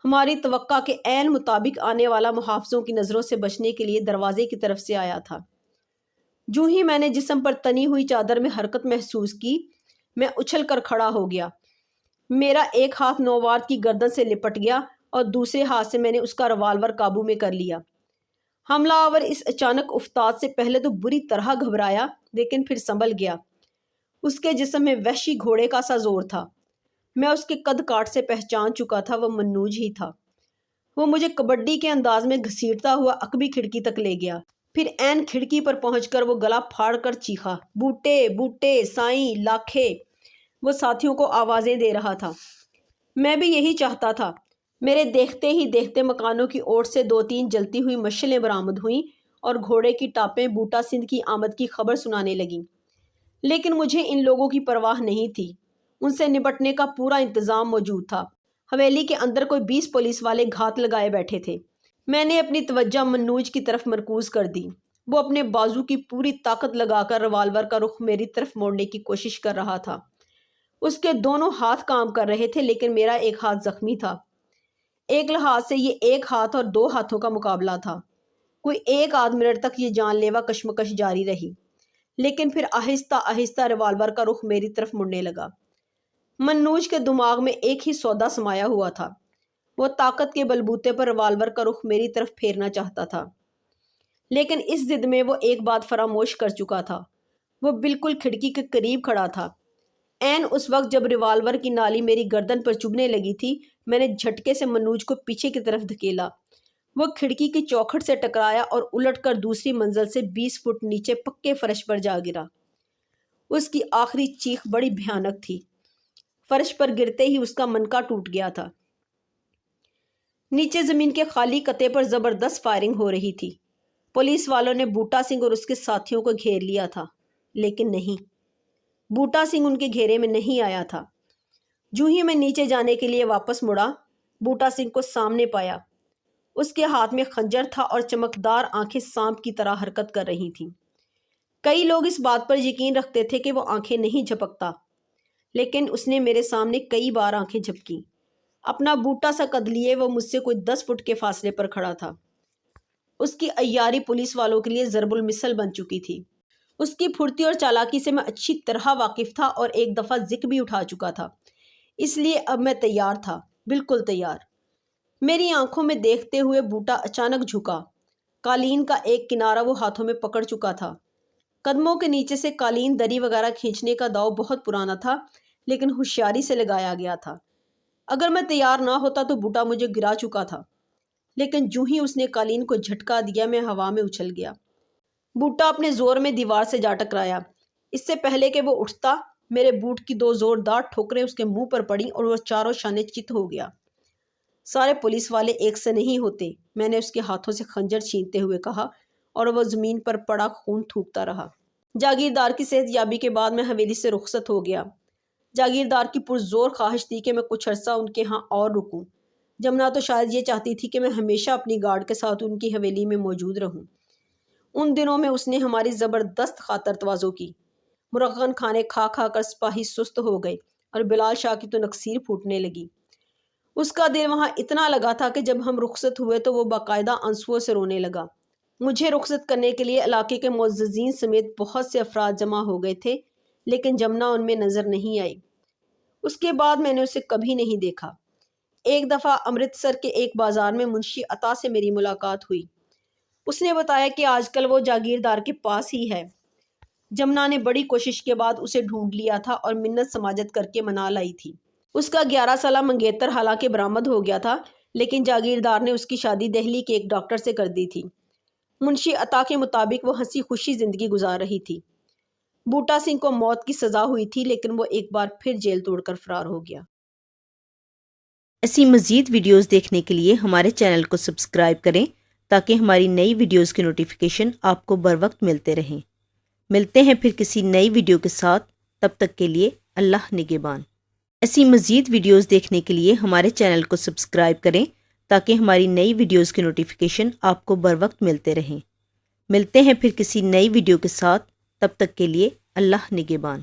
ہماری توقع کے عین مطابق آنے والا محافظوں کی نظروں سے بچنے کے لیے دروازے کی طرف سے آیا تھا۔ جو ہی میں نے جسم پر تنی ہوئی چادر میں حرکت محسوس کی، میں اچھل کر کھڑا ہو گیا۔ میرا ایک ہاتھ نووارد کی گردن سے لپٹ گیا اور دوسرے ہاتھ سے میں نے اس کا ریوالور قابو میں کر لیا۔ حملہ آور اس اچانک افتاد سے پہلے تو بری طرح گھبرایا، لیکن پھر سنبھل گیا۔ اس کے جسم میں وحشی گھوڑے کا سا زور تھا۔ میں اس کے قد کاٹ سے پہچان چکا تھا، وہ منوج ہی تھا۔ وہ مجھے کبڈی کے انداز میں گھسیٹتا ہوا عقبی کھڑکی تک لے گیا۔ پھر عین کھڑکی پر پہنچ کر وہ گلا پھاڑ کر چیخا، بوٹے بوٹے سائیں لاکھے۔ وہ ساتھیوں کو آوازیں دے رہا تھا۔ میں بھی یہی چاہتا تھا۔ میرے دیکھتے ہی دیکھتے مکانوں کی اوٹ سے 2-3 جلتی ہوئی مشعلیں برآمد ہوئیں اور گھوڑے کی ٹاپیں بوٹا سندھ کی آمد کی خبر سنانے لگیں۔ لیکن مجھے ان لوگوں کی پرواہ نہیں تھی۔ ان سے نپٹنے کا پورا انتظام موجود تھا۔ حویلی کے اندر کوئی 20 پولیس والے گھات لگائے بیٹھے تھے۔ میں نے اپنی توجہ منوج کی طرف مرکوز کر دی۔ وہ اپنے بازو کی پوری طاقت لگا کر ریوالور کا رخ میری طرف موڑنے کی کوشش کر رہا تھا۔ اس کے دونوں ہاتھ کام کر رہے تھے، لیکن میرا ایک ہاتھ زخمی تھا۔ ایک لحاظ سے یہ ایک ہاتھ اور 2 ہاتھوں کا مقابلہ تھا۔ کوئی 1 آدھ منٹ تک یہ جان لیوا کشمکش جاری رہی، لیکن پھر آہستہ آہستہ ریوالور کا رخ میری طرف مڑنے لگا۔ منوج کے دماغ میں ایک ہی سودا سمایا ہوا تھا۔ وہ طاقت کے بلبوتے پر ریوالور کا رخ میری طرف پھیرنا چاہتا تھا، لیکن اس ضد میں وہ ایک بات فراموش کر چکا تھا۔ وہ بالکل کھڑکی کے قریب کھڑا تھا۔ عین اس وقت جب ریوالور کی نالی میری گردن پر چبھنے لگی تھی، میں نے جھٹکے سے منوج کو پیچھے کی طرف دھکیلا۔ وہ کھڑکی کی چوکھٹ سے ٹکرایا اور الٹ کر دوسری منزل سے 20 فٹ نیچے پکے فرش پر جا گرا۔ اس کی آخری چیخ بڑی بھیانک تھی۔ فرش پر گرتے ہی اس کا منکا ٹوٹ گیا تھا۔ نیچے زمین کے خالی کتے پر زبردست فائرنگ ہو رہی تھی۔ پولیس والوں نے بوٹا سنگھ اور اس کے ساتھیوں کو گھیر لیا تھا، لیکن نہیں، بوٹا سنگھ ان کے گھیرے میں نہیں آیا تھا۔ جو ہی میں نیچے جانے کے لیے واپس مڑا، بوٹا سنگھ کو سامنے پایا۔ اس کے ہاتھ میں خنجر تھا اور چمکدار آنکھیں سانپ کی طرح حرکت کر رہی تھیں۔ کئی لوگ اس بات پر یقین رکھتے تھے کہ وہ آنکھیں نہیں جھپکتا، لیکن اس نے میرے سامنے کئی بار آنکھیں جھپکی۔ اپنا بوٹا سا قد لیے وہ مجھ سے کوئی 10 فٹ کے فاصلے پر کھڑا تھا۔ اس کی عیاری پولیس والوں کے لیے ضرب المثل بن چکی تھی۔ اس کی پھرتی اور چالاکی سے میں اچھی طرح واقف تھا اور ایک دفعہ ذکر بھی اٹھا چکا تھا، اس لیے اب میں تیار تھا، بالکل تیار۔ میری آنکھوں میں دیکھتے ہوئے بوٹا اچانک جھکا۔ قالین کا ایک کنارہ وہ ہاتھوں میں پکڑ چکا تھا۔ قدموں کے نیچے سے قالین دری وغیرہ کھینچنے کا داؤ بہت پرانا تھا، لیکن ہوشیاری سے لگایا گیا تھا۔ اگر میں تیار نہ ہوتا تو بوٹا مجھے گرا چکا تھا، لیکن جو ہی اس نے قالین کو جھٹکا دیا میں ہوا میں اچھل گیا۔ بوٹا اپنے زور میں دیوار سے جا ٹکرایا۔ اس سے پہلے کہ وہ اٹھتا، میرے بوٹ کی 2 زوردار ٹھوکریں اس کے منہ پر پڑیں اور وہ چاروں شانے چت ہو گیا۔ سارے پولیس والے ایک سے نہیں ہوتے، میں نے اس کے ہاتھوں سے خنجر چھینتے ہوئے کہا، اور وہ زمین پر پڑا خون تھوکتا رہا۔ جاگیردار کی صحت یابی کے بعد میں حویلی سے رخصت ہو گیا۔ جاگیردار کی پرزور خواہش تھی کہ میں کچھ عرصہ ان کے ہاں اور رکوں۔ جمنا تو شاید یہ چاہتی تھی کہ میں ہمیشہ اپنی گارڈ کے ساتھ ان کی حویلی میں موجود رہوں۔ ان دنوں میں اس نے ہماری زبردست خاطر تواضع کی۔ مرغن کھانے کھا کھا کر سپاہی سست ہو گئے اور بلال شاہ کی تو نکسیر پھوٹنے لگی۔ اس کا دل وہاں اتنا لگا تھا کہ جب ہم رخصت ہوئے تو وہ باقاعدہ آنسوؤں سے رونے لگا۔ مجھے رخصت کرنے کے لیے علاقے کے معززین سمیت بہت سے افراد جمع ہو گئے تھے، لیکن جمنا ان میں نظر نہیں آئی۔ اس کے بعد میں نے اسے کبھی نہیں دیکھا۔ ایک دفعہ امرتسر کے ایک بازار میں منشی عطا سے میری ملاقات ہوئی۔ اس نے بتایا کہ آج کل وہ جاگیردار کے پاس ہی ہے۔ جمنا نے بڑی کوشش کے بعد اسے ڈھونڈ لیا تھا اور منت سماجت کر کے منا لائی تھی۔ اس کا 11 سالہ منگیتر حالانکہ برآمد ہو گیا تھا، لیکن جاگیردار نے اس کی شادی دہلی کے ایک ڈاکٹر سے کر دی تھی۔ منشی عطا کے مطابق وہ ہنسی خوشی زندگی گزار رہی تھی۔ بوٹا سنگھ کو موت کی سزا ہوئی تھی، لیکن وہ ایک بار پھر جیل توڑ کر فرار ہو گیا۔ ایسی مزید ویڈیوز دیکھنے کے لیے ہمارے چینل کو سبسکرائب کریں تاکہ ہماری نئی ویڈیوز کی نوٹیفیکیشن آپ کو بر وقت ملتے رہیں۔ ملتے ہیں پھر کسی نئی ویڈیو کے ساتھ، تب تک کے لیے اللہ نگہبان۔ ایسی مزید ویڈیوز دیکھنے کے لیے ہمارے چینل کو سبسکرائب کریں تاکہ ہماری نئی ویڈیوز کی نوٹیفیکیشن آپ کو بر وقت ملتے رہیں۔ ملتے ہیں پھر کسی نئی ویڈیو کے ساتھ، تب تک کے لیے اللہ نگہبان۔